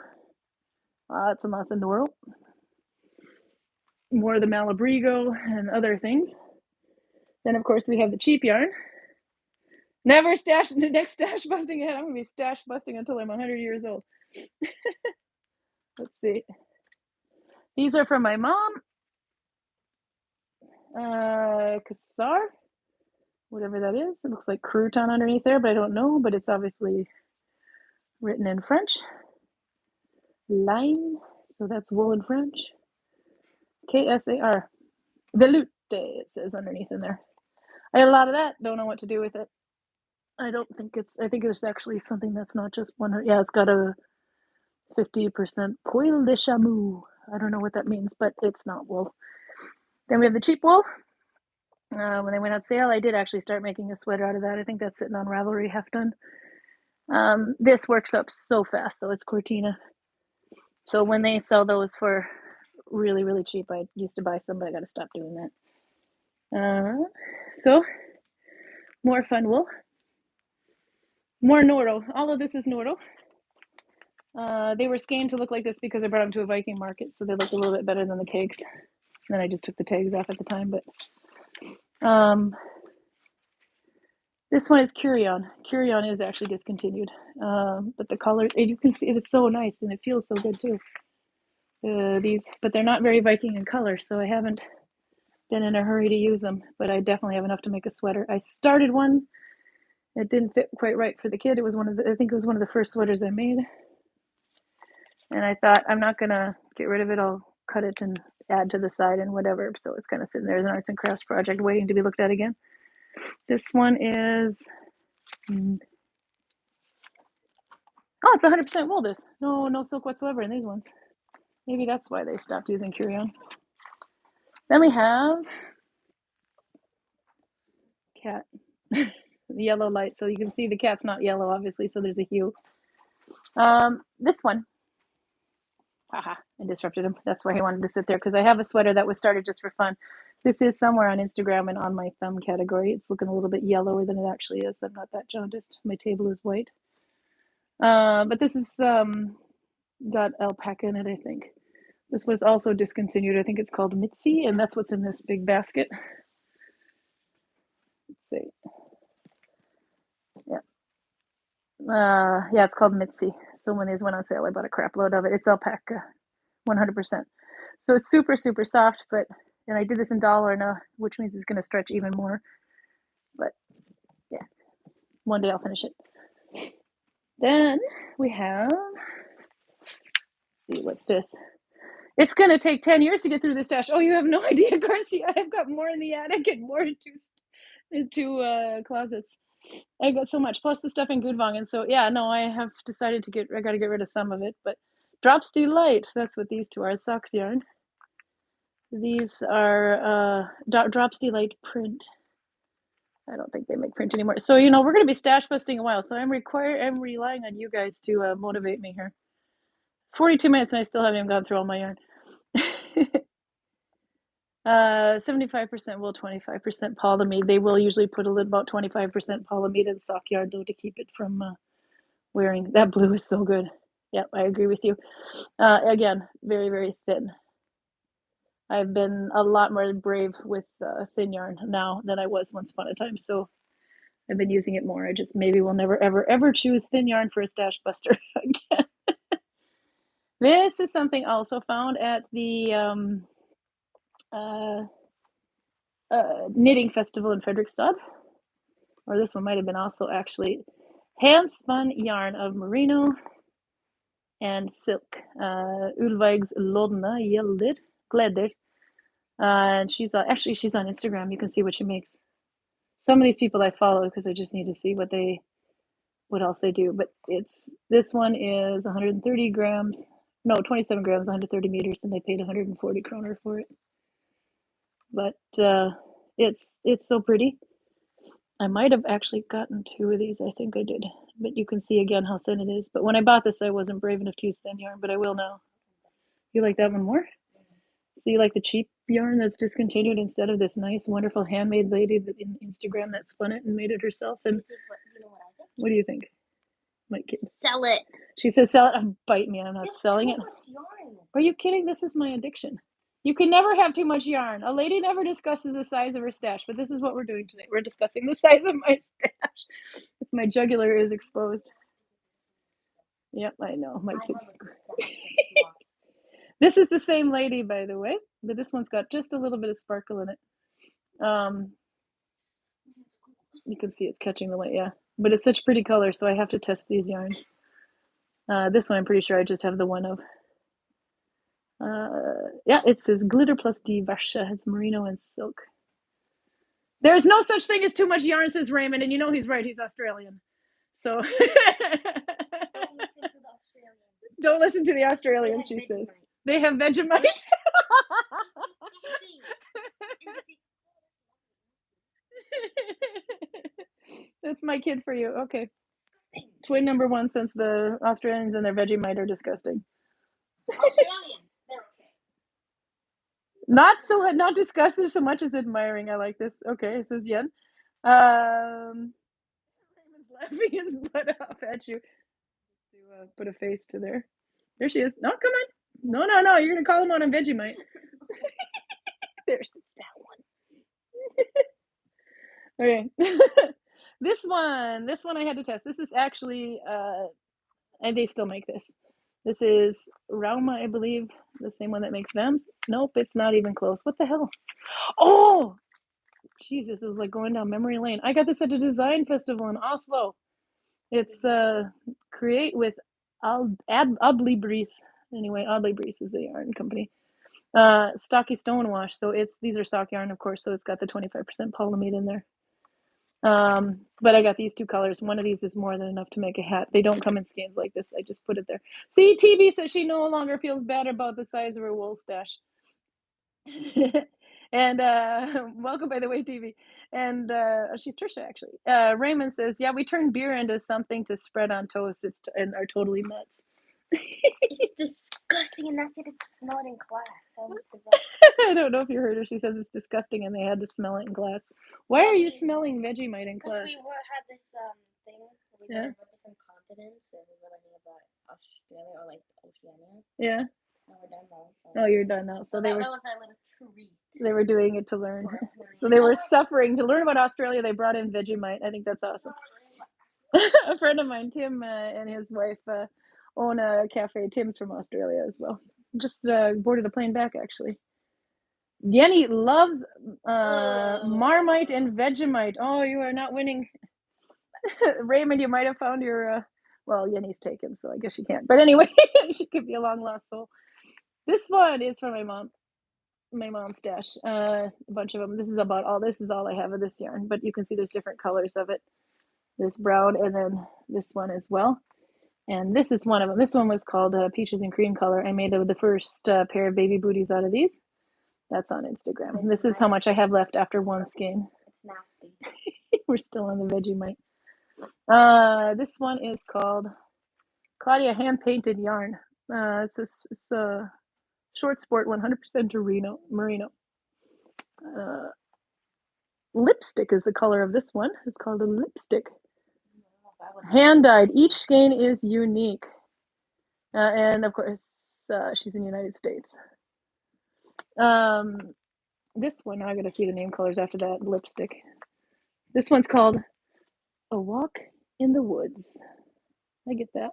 Lots and lots of Normal. More of the Malabrigo and other things. Then, of course, we have the cheap yarn. Never stash, next stash busting ahead. I'm going to be stash busting until I'm 100 years old. Let's see. These are from my mom. Cassar, whatever that is. It looks like crouton underneath there, but I don't know. But it's obviously written in French. Line, so that's wool in French. Ksar, veloute, it says underneath in there. I had a lot of that. Don't know what to do with it. I don't think it's, I think it's actually something that's not just 100. Yeah, it's got a 50% poil de chameau. I don't know what that means, but it's not wool. Then we have the cheap wool. When they went on sale, I did actually start making a sweater out of that. I think that's sitting on Ravelry half done. This works up so fast, though. It's Cortina. So when they sell those for really, really cheap, I used to buy some, but I got to stop doing that. So more fun wool. More Noro. All of this is Noro. They were scanned to look like this because I brought them to a Viking market, so they looked a little bit better than the cakes. And then I just took the tags off at the time, but this one is Curion. Curion is actually discontinued, but the color, you can see it's so nice and it feels so good too. These, but they're not very Viking in color, so I haven't been in a hurry to use them, but I definitely have enough to make a sweater. I started one. It didn't fit quite right for the kid. It was one of the, I think it was one of the first sweaters I made. And I thought, I'm not gonna get rid of it. I'll cut it and add to the side and whatever. So it's kind of sitting there as an arts and crafts project waiting to be looked at again. This one is, oh, it's 100% wool. This, no silk whatsoever in these ones. Maybe that's why they stopped using Curion. Then we have cat. The yellow light, so you can see the cat's not yellow, obviously, so there's a hue. This one, haha, I disrupted him. That's why he wanted to sit there, because I have a sweater that was started just for fun. This is somewhere on Instagram and on my thumb category. It's looking a little bit yellower than it actually is. I'm not that jaundiced. My table is white. But this is got alpaca in it, I think. This was also discontinued. I think it's called Mitzi, and that's what's in this big basket. Let's see. Yeah, it's called Mitzi. So when these went on sale, I bought a crap load of it. It's alpaca, 100%. So it's super, super soft, but, and I did this in dollar now, which means it's going to stretch even more. But yeah, one day I'll finish it. Then we have, let's see, what's this? It's going to take 10 years to get through this stash. Oh, you have no idea, Garcia. I've got more in the attic and more into closets. I got so much, plus the stuff in Gudvangen. So yeah, no, I have decided to I got to get rid of some of it. But Drops Delight, that's what these two are. Socks yarn. These are Drops Delight print. I don't think they make print anymore. So you know we're going to be stash busting a while. So I'm relying on you guys to motivate me here. 42 minutes and I still haven't even gone through all my yarn. 75% wool, 25% polyamide. They will usually put about 25% polyamide in sock yarn though to keep it from wearing. That blue is so good. Yep, I agree with you. Again, very, very thin. I've been a lot more brave with thin yarn now than I was once upon a time, so I've been using it more. I just maybe will never, ever, ever choose thin yarn for a stash buster again. This is something I also found at the knitting festival in Fredrikstad. Or this one might have been also actually hand spun yarn of merino and silk. Ulveig's Lodna Gleder. And she's actually she's on Instagram. You can see what she makes. Some of these people I follow because I just need to see what else they do. But this one is 130 grams, no 27 grams, 130 meters, and I paid 140 kroner for it. But it's so pretty. I might have actually gotten 2 of these. I think I did. But you can see again how thin it is. But when I bought this, I wasn't brave enough to use thin yarn, but I will now. You like that one more? So you like the cheap yarn that's discontinued instead of this nice, wonderful handmade lady that in Instagram that spun it and made it herself? And what do you think? Sell it. She says sell it. Oh, bite me. I'm not selling it. Are you kidding? This is my addiction. You can never have too much yarn. A lady never discusses the size of her stash, but this is what we're doing today. We're discussing the size of my stash. It's my jugular is exposed. Yep, I know. My kids. This is the same lady, by the way, but this one's got just a little bit of sparkle in it. You can see it's catching the light, yeah. But it's such pretty color, so I have to test these yarns. This one I'm pretty sure I just have the one of. Yeah, it says glitter plus diverse. It's merino and silk. There's no such thing as too much yarn, says Raymond, and you know he's right. He's Australian. So Don't listen to the Australians. Don't listen to the Australians, she says. They have Vegemite. That's my kid for you. Okay. Twin number one, since the Australians and their Vegemite are disgusting. Australians, they're okay. Not disgusting so much as admiring. I like this. Okay, says Yen. Raymond's laughing his butt off at you. To put a face to there. There she is. No, come on. No. You're gonna call him on a Vegemite. There's that one. Okay. This one I had to test. This is actually, and they still make this. This is Rauma, I believe, the same one that makes Vams. Nope, it's not even close. What the hell? Oh, Jesus, it was like going down memory lane. I got this at a design festival in Oslo. It's create with Oddly Breeze. Anyway, Oddly Breeze is a yarn company. Stocky Stonewash. So these are sock yarn, of course. So it's got the 25% polyamide in there. But I got these two colors. One of these is more than enough to make a hat. They don't come in skeins like this. I just put it there. See, TV says she no longer feels bad about the size of her wool stash. And welcome, by the way, TV. And she's Trisha, actually. Raymond says, yeah, we turned beer into something to spread on toast. And are totally nuts. It's disgusting, and that's it. It's smell it in class. I don't know if you heard her. She says it's disgusting, and they had to smell it in class. Why are you smelling Vegemite in class? Because we had this thing where we learned about different continents, and we were learning about Australia or like Oceania. Yeah. And we're done now. So. Oh, you're done now. So that was our little treat. They were doing it to learn. So they were suffering to learn about Australia. They brought in Vegemite. I think that's awesome. A friend of mine, Tim, and his wife own a cafe. Tim's from Australia as well. Just boarded a plane back, actually. Yenny loves Marmite and Vegemite. Oh, you are not winning. Raymond, you might have found your, well, Yenny's taken, so I guess you can't. But anyway, she could be a long lost soul. This one is from my mom's stash. A bunch of them. This is all I have of this yarn, but you can see there's different colors of it. This brown, and then this one as well. And this is one of them. This one was called Peaches and Cream Color. I made the first pair of baby booties out of these. That's on Instagram. This is how much I have left after one skein. It's nasty. We're still on the Vegemite. This one is called Claudia Hand Painted Yarn. It's a short sport, 100% merino. Lipstick is the color of this one. It's called a lipstick. Hand dyed. Each skein is unique. And of course, she's in the United States. This one, now I gotta see the name colors after that. Lipstick. This one's called A Walk in the Woods. I get that.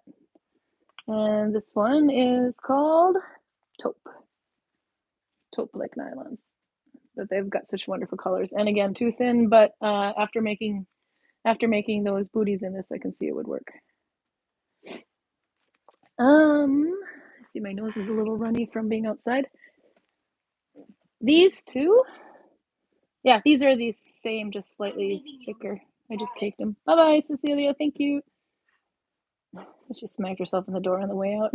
And this one is called Taupe. Taupe like nylons. But they've got such wonderful colors. And again, too thin, but after making those booties in this, I can see it would work. See, my nose is a little runny from being outside. These two, yeah, these are the same, just slightly thicker. I just caked them. Bye-bye, Cecilia. Thank you. She smacked herself in the door on the way out.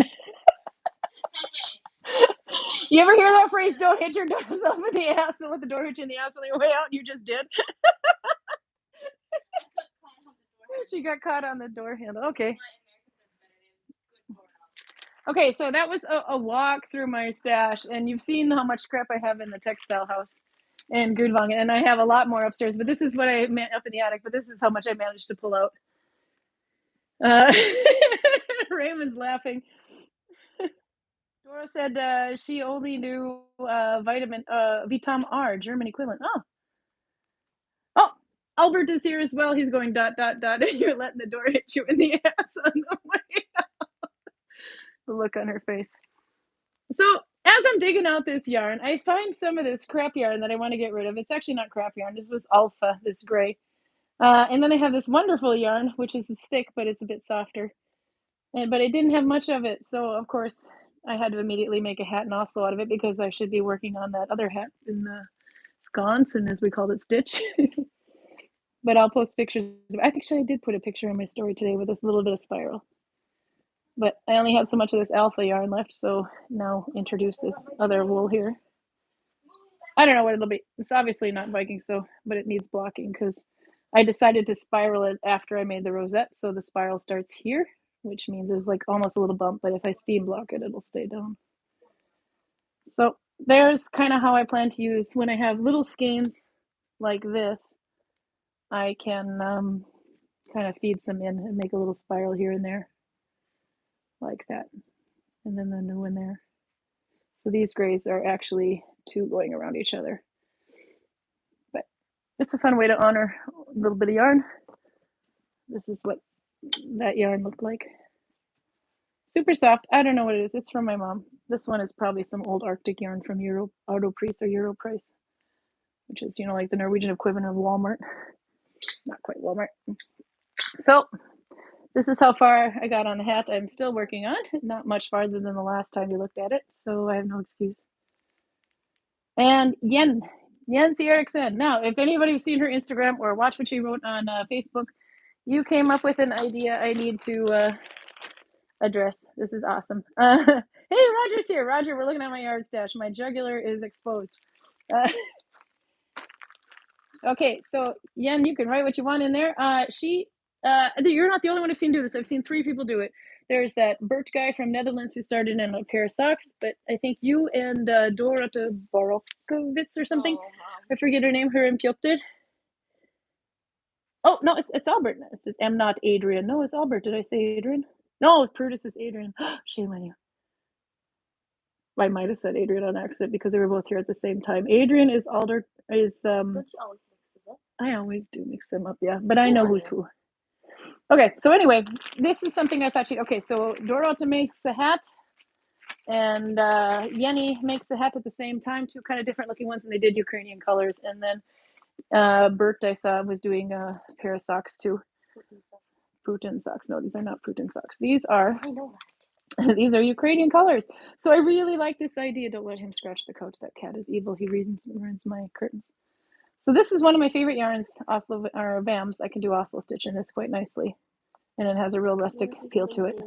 You ever hear that phrase, don't hit yourself in the ass, and let the door hit you in the ass on your way out, and you just did? She got caught on the door handle. Okay. Okay, so that was a walk through my stash, and you've seen how much crap I have in the textile house in Gudvangen, and I have a lot more upstairs, but this is what I meant up in the attic, but this is how much I managed to pull out. Raymond's laughing. Dora said she only knew Vitam R, German equivalent. Oh, Albert is here as well. He's going ... and you're letting the door hit you in the ass on the way out. The look on her face. So as I'm digging out this yarn, I find some of this crap yarn that I want to get rid of. It's actually not crap yarn. This was alpha, this gray. And then I have this wonderful yarn, which is thick, but it's a bit softer. But I didn't have much of it. So, of course, I had to immediately make a hat in Oslo out of it because I should be working on that other hat in sconce, as we called it, stitch. But I'll post pictures. I think I did put a picture in my story today with this little bit of spiral. But I only had so much of this alpha yarn left, so now introduce this other wool here. I don't know what it'll be. It's obviously not Viking, but it needs blocking because I decided to spiral it after I made the rosette, so the spiral starts here, which means there's like almost a little bump, but if I steam block it, it'll stay down. So there's kind of how I plan to use when I have little skeins like this. I can kind of feed some in and make a little spiral here and there like that, and then the new one there. So these grays are actually two going around each other, but it's a fun way to honor a little bit of yarn. This is what that yarn looked like. Super soft. I don't know what it is. It's from my mom. This one is probably some old Arctic yarn from Autoprice or Europrice, which is, you know, like the Norwegian equivalent of Walmart. Not quite Walmart. So this is how far I got on the hat. I'm still working on. Not much farther than the last time you looked at it, so I have no excuse. And Jens Eriksson. Now, if anybody's seen her Instagram or watched what she wrote on Facebook, you came up with an idea I need to address. This is awesome. Hey, Roger's here. Roger, we're looking at my yard stash. My jugular is exposed. Okay, so Yen, you can write what you want in there. You're not the only one I've seen do this. I've seen 3 people do it. There's that Bert guy from Netherlands who started in a pair of socks, but I think you and Dorota Borokowitz or something. I forget her name. Her and Pjot did. Oh no, it's Albert. It says M not Adrian. No, it's Albert. Did I say Adrian? No, Prudis is Adrian. Shame on you. I might have said Adrian on accident because they were both here at the same time. Adrian is Alder is Don't you always mix this up? I always do mix them up, yeah, but I know who's who. Okay, so anyway, this is something I thought okay, so Dorota makes a hat, and Yenny makes a hat at the same time, 2 kind of different looking ones, and they did Ukrainian colors, and then Bert, I saw, was doing a pair of socks too. Putin socks. No, these are not Putin socks. These are, I know that. These are Ukrainian colors. So I really like this idea. Don't let him scratch the couch. That cat is evil. He ruins my curtains. So this is one of my favorite yarns, Oslo or Vams. I can do Oslo stitch in this quite nicely, and it has a real rustic feel to it.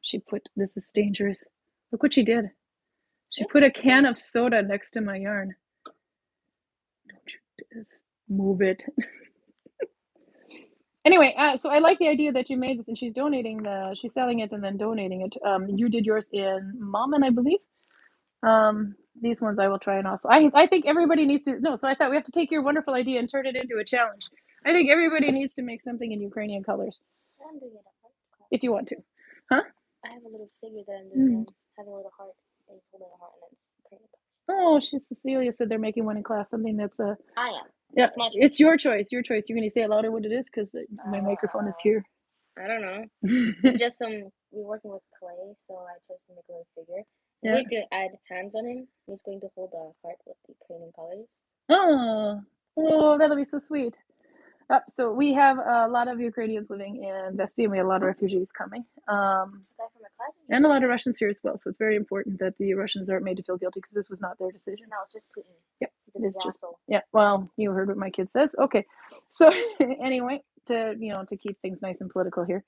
She put, this is dangerous. Look what she did. She put a can of soda next to my yarn. Don't you just move it. Anyway, so I like the idea that you made this, and she's donating she's selling it and then donating it. You did yours in Mammon, I believe. These ones I will try and also. I think everybody needs to so I thought we have to take your wonderful idea and turn it into a challenge. I think everybody needs to make something in Ukrainian colors. I'm doing it at heart. If you want to. Huh? I have a little figure that I'm doing have a little heart and it's holding a heart and it's Ukrainian Oh, colors. Cecilia said they're making one in class, something that's I am. Yeah, it's your choice. Your choice. You're gonna say it louder what it is because my microphone is here. I don't know. It's just we're working with clay, so I chose to make a little figure. I'm going to add hands on him. He's going to hold a heart with the Ukrainian colors. Oh, that'll be so sweet. So we have a lot of Ukrainians living in Vestby, and we have a lot of refugees coming. And a lot of Russians here as well. So it's very important that the Russians aren't made to feel guilty because this was not their decision. No, it's just Putin. Yeah, it's just well, you heard what my kid says. Okay, so anyway, to keep things nice and political here.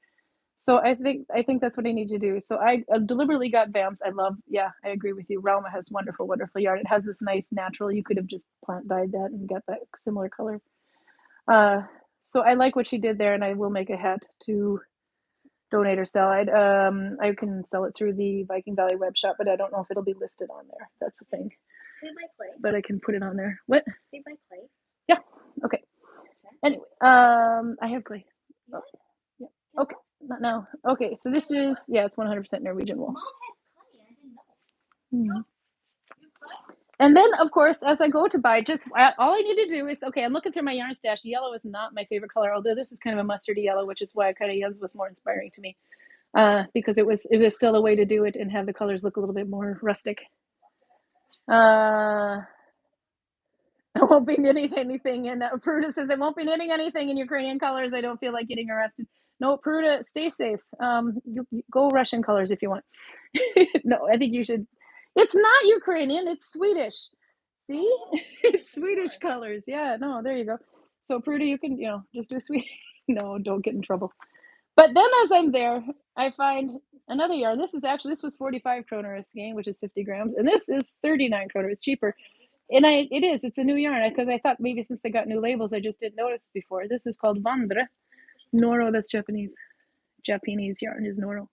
So I think that's what I need to do. So I deliberately got Vams. I agree with you. Rauma has wonderful, wonderful yarn. It has this nice natural. You could have just plant dyed that and got that similar color. So I like what she did there, and I will make a hat to donate or sell. I can sell it through the Viking Valley web shop, but I don't know if it'll be listed on there. That's the thing. Made by clay. But I can put it on there. What? Made by clay. Yeah. Okay. Anyway, I have clay. Oh, yeah. Okay. Not now. Okay. So this is it's 100% Norwegian wool. Mom has clay. I didn't know. And then, of course, as I go to buy, just all I need to do is, I'm looking through my yarn stash. Yellow is not my favorite color, although this is kind of a mustardy yellow, which is why Yellow was more inspiring to me, because it was still a way to do it and have the colors look a little bit more rustic. I won't be knitting anything, and Pruda says I won't be knitting anything in Ukrainian colors. I don't feel like getting arrested. No, Pruda, stay safe. You go Russian colors if you want. No, I think you should. It's not Ukrainian. It's Swedish. See? It's Swedish colors. Yeah, no, there you go. So Prudy, you can, just do sweet. No, don't get in trouble. But then as I'm there, I find another yarn. This was 45 kroner a skein, which is 50 grams, and this is 39 kroner. It's cheaper. And it's a new yarn because I thought maybe since they got new labels, I just didn't notice before. This is called Vandre. Noro, that's Japanese. Japanese yarn is Noro.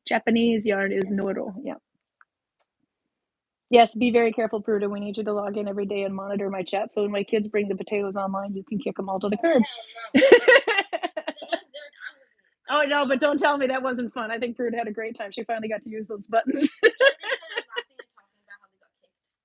Japanese yarn is Noro, yeah. Yes, be very careful, Pruda. We need you to log in every day and monitor my chat. So when my kids bring the potatoes online, you can kick them all to the curb. Oh, no, but don't tell me that wasn't fun. I think Pruda had a great time. She finally got to use those buttons.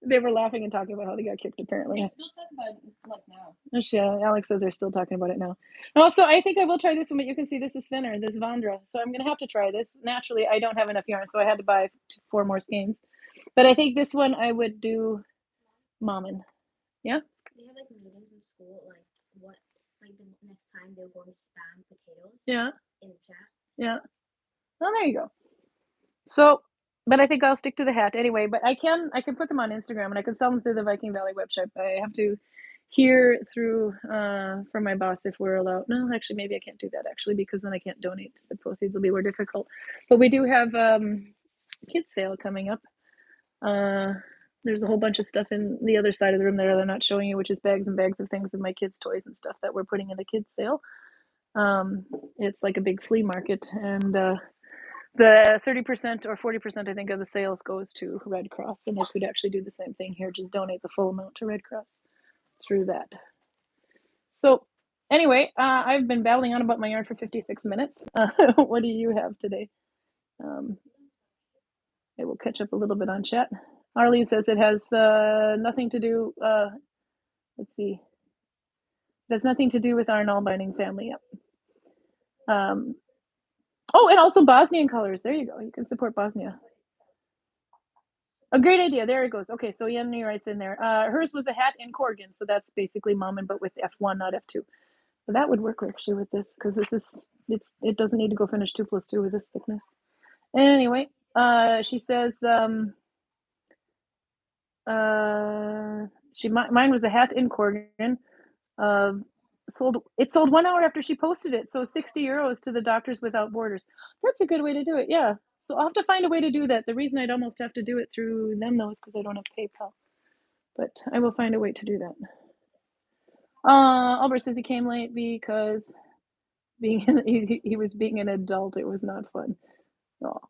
They were laughing and talking about how they got kicked, apparently. They're still talking about it like now. Yeah, Alex says they're still talking about it now. Also, I think I will try this one, but you can see this is thinner, this Vandra. So I'm going to have to try this. Naturally, I don't have enough yarn, so I had to buy 4 more skeins. But I think this one I would do Mommin. Yeah? They have like meetings in school, like the next time they're going to spam potatoes. Yeah. In the chat. Yeah. Well, there you go. So, but I think I'll stick to the hat anyway. But I can put them on Instagram and I can sell them through the Viking Valley webshop. I have to hear through from my boss if we're allowed. No, actually, maybe I can't do that actually because then I can't donate. The proceeds will be more difficult. But we do have kids sale coming up. There's a whole bunch of stuff in the other side of the room there that I'm not showing you, which is bags and bags of things of my kids' toys and stuff that we're putting in the kids sale. It's like a big flea market, and the 30% or 40%, I think, of the sales goes to Red Cross, and they could actually do the same thing here, just donate the full amount to Red Cross through that. So anyway, I've been babbling on about my yarn for 56 minutes. What do you have today? I will catch up a little bit on chat. Arlene says it has nothing to do, let's see, it has nothing to do with our Nalbinding family. Yep. Oh, and also Bosnian colors. There you go. You can support Bosnia. A great idea. There it goes. Okay, so Yenny writes in there. Hers was a hat in Corgan, so that's basically Mommin, but with F1, not F2. But that would work actually with this because it doesn't need to go finish 2 plus 2 with this thickness. Anyway, she says mine was a hat in Corgan. It sold 1 hour after she posted it, so 60 euros to the Doctors Without Borders. That's a good way to do it. Yeah, so I'll have to find a way to do that. The reason I'd almost have to do it through them though is because I don't have PayPal, but I will find a way to do that. Albert says he came late because he was being an adult. It was not fun. Oh.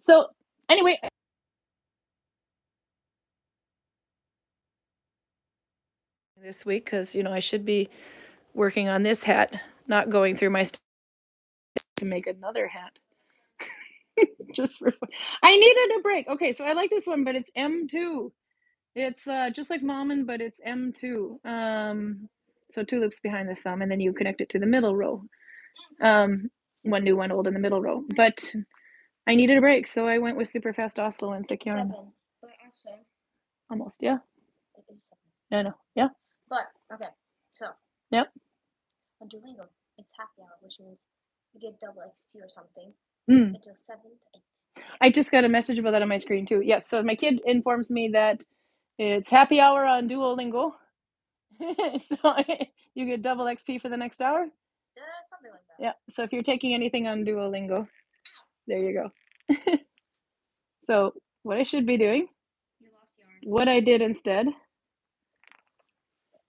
So anyway, this week because I should be working on this hat, not going through my stuff to make another hat. Just for fun. I needed a break. Okay, so I like this one, but it's M2. It's just like Mommin, but it's M2. So 2 loops behind the thumb, and then you connect it to the middle row. 1 new, 1 old in the middle row. But I needed a break, so I went with super fast Oslo and thick yarn. 7, but also almost, yeah. I know, yeah. But okay, so yep. On Duolingo, it's happy hour, which means you get double XP or something until 7 to 8. I just got a message about that on my screen too. Yes, so my kid informs me that it's happy hour on Duolingo. So you get double XP for the next hour? Something like that. Yeah, so if you're taking anything on Duolingo, there you go. So what I should be doing, You lost yarn. What I did instead,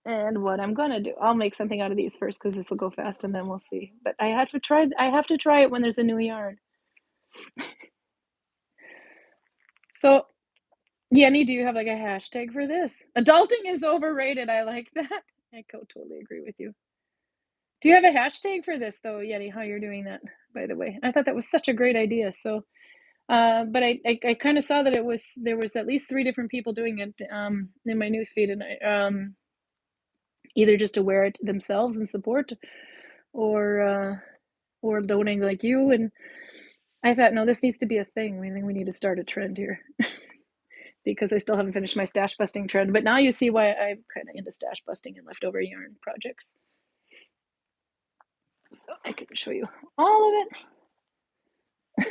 and what I'm gonna do. I'll make something out of these first because this will go fast and then we'll see. But I have to try it when there's a new yarn. So Yenny, do you have like a hashtag for this? Adulting is overrated. I like that. I totally agree with you. Do you have a hashtag for this though, Yenny? How you're doing that, by the way? I thought that was such a great idea. So, but I kind of saw that there was at least 3 different people doing it in my newsfeed, and I either just to wear it themselves and support, or donating like you. And I thought, no, this needs to be a thing. I think we need to start a trend here. Because I still haven't finished my stash busting trend. But now you see why I'm kind of into stash busting and leftover yarn projects. So I can show you all of it.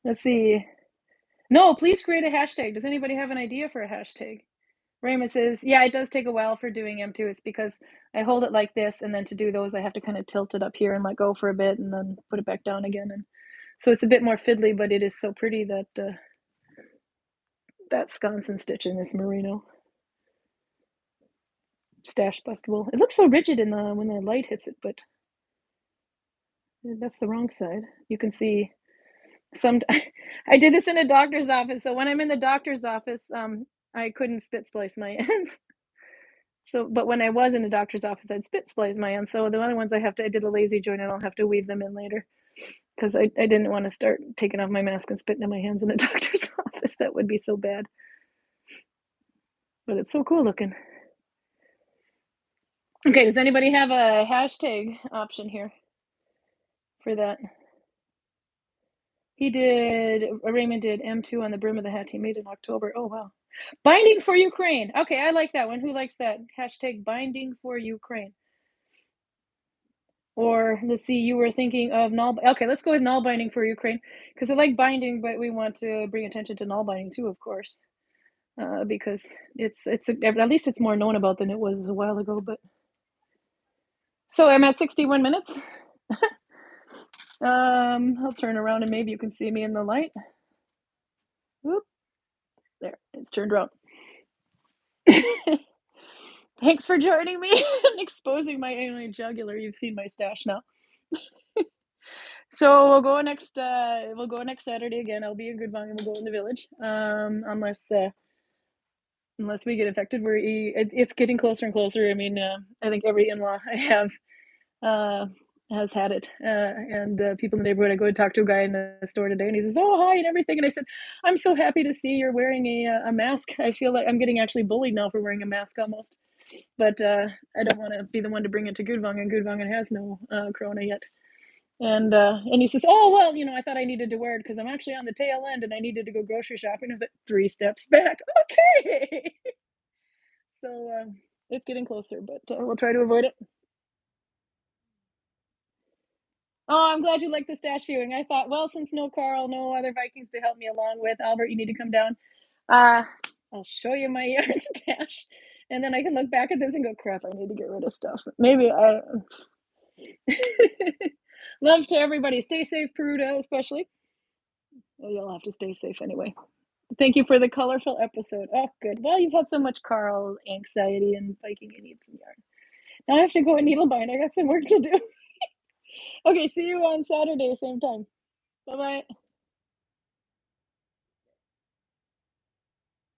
Let's see. No, please create a hashtag. Does anybody have an idea for a hashtag? Raymond says, yeah, it does take a while for doing M2. It's because I hold it like this, and then to do those, I have to kind of tilt it up here and let go for a bit, and then put it back down again. And so it's a bit more fiddly, but it is so pretty that that sconce stitch in this merino stash bustable. It looks so rigid in the when the light hits it, but that's the wrong side. You can see some. I did this in a doctor's office, so when I'm in the doctor's office, I couldn't spit splice my ends. So, but when I was in the doctor's office, I'd spit splice my ends. So the other ones I did a lazy joint, and I'll have to weave them in later because I didn't want to start taking off my mask and spitting in my hands in a doctor's office. That would be so bad. But it's so cool looking. Okay, does anybody have a hashtag option here for that? Raymond did M2 on the brim of the hat he made in October. Oh, wow. Binding for Ukraine. Okay, I like that one. Who likes that? Hashtag binding for Ukraine. Or let's see, you were thinking of null. Okay, let's go with null binding for Ukraine because I like binding, but we want to bring attention to null binding too, of course, because it's at least it's more known about than it was a while ago. But so I'm at 61 minutes. I'll turn around and maybe you can see me in the light. Whoop. There, it's turned around. Thanks for joining me and exposing my jugular. You've seen my stash now. So we'll go next Saturday again. I'll be in Gudvangen. We'll go in the village. Unless we get affected. It's getting closer and closer. I mean, I think every in-law I have has had it, and people in the neighborhood. I go and talk to a guy in the store today, and he says, "Oh, hi," and everything. And I said, "I'm so happy to see you're wearing a mask. I feel like I'm getting actually bullied now for wearing a mask almost." But I don't want to be the one to bring it to Gudvangen. Gudvangen has no corona yet. And he says, "Oh well, I thought I needed to wear it because I'm actually on the tail end, and I needed to go grocery shopping." Of it 3 steps back. Okay. So it's getting closer, but we'll try to avoid it. Oh, I'm glad you like the stash viewing. I thought, well, since no Karl, no other Vikings to help me along with, Albert, you need to come down. I'll show you my yarn stash, and then I can look back at this and go, crap, I need to get rid of stuff. Maybe I. Love to everybody. Stay safe, Peruta, especially. Oh, you'll have to stay safe anyway. Thank you for the colorful episode. Oh, good. Well, you've had so much Karl anxiety and Viking. You need some yarn. Now I have to go and needlebind. I got some work to do. Okay, see you on Saturday, same time. Bye-bye.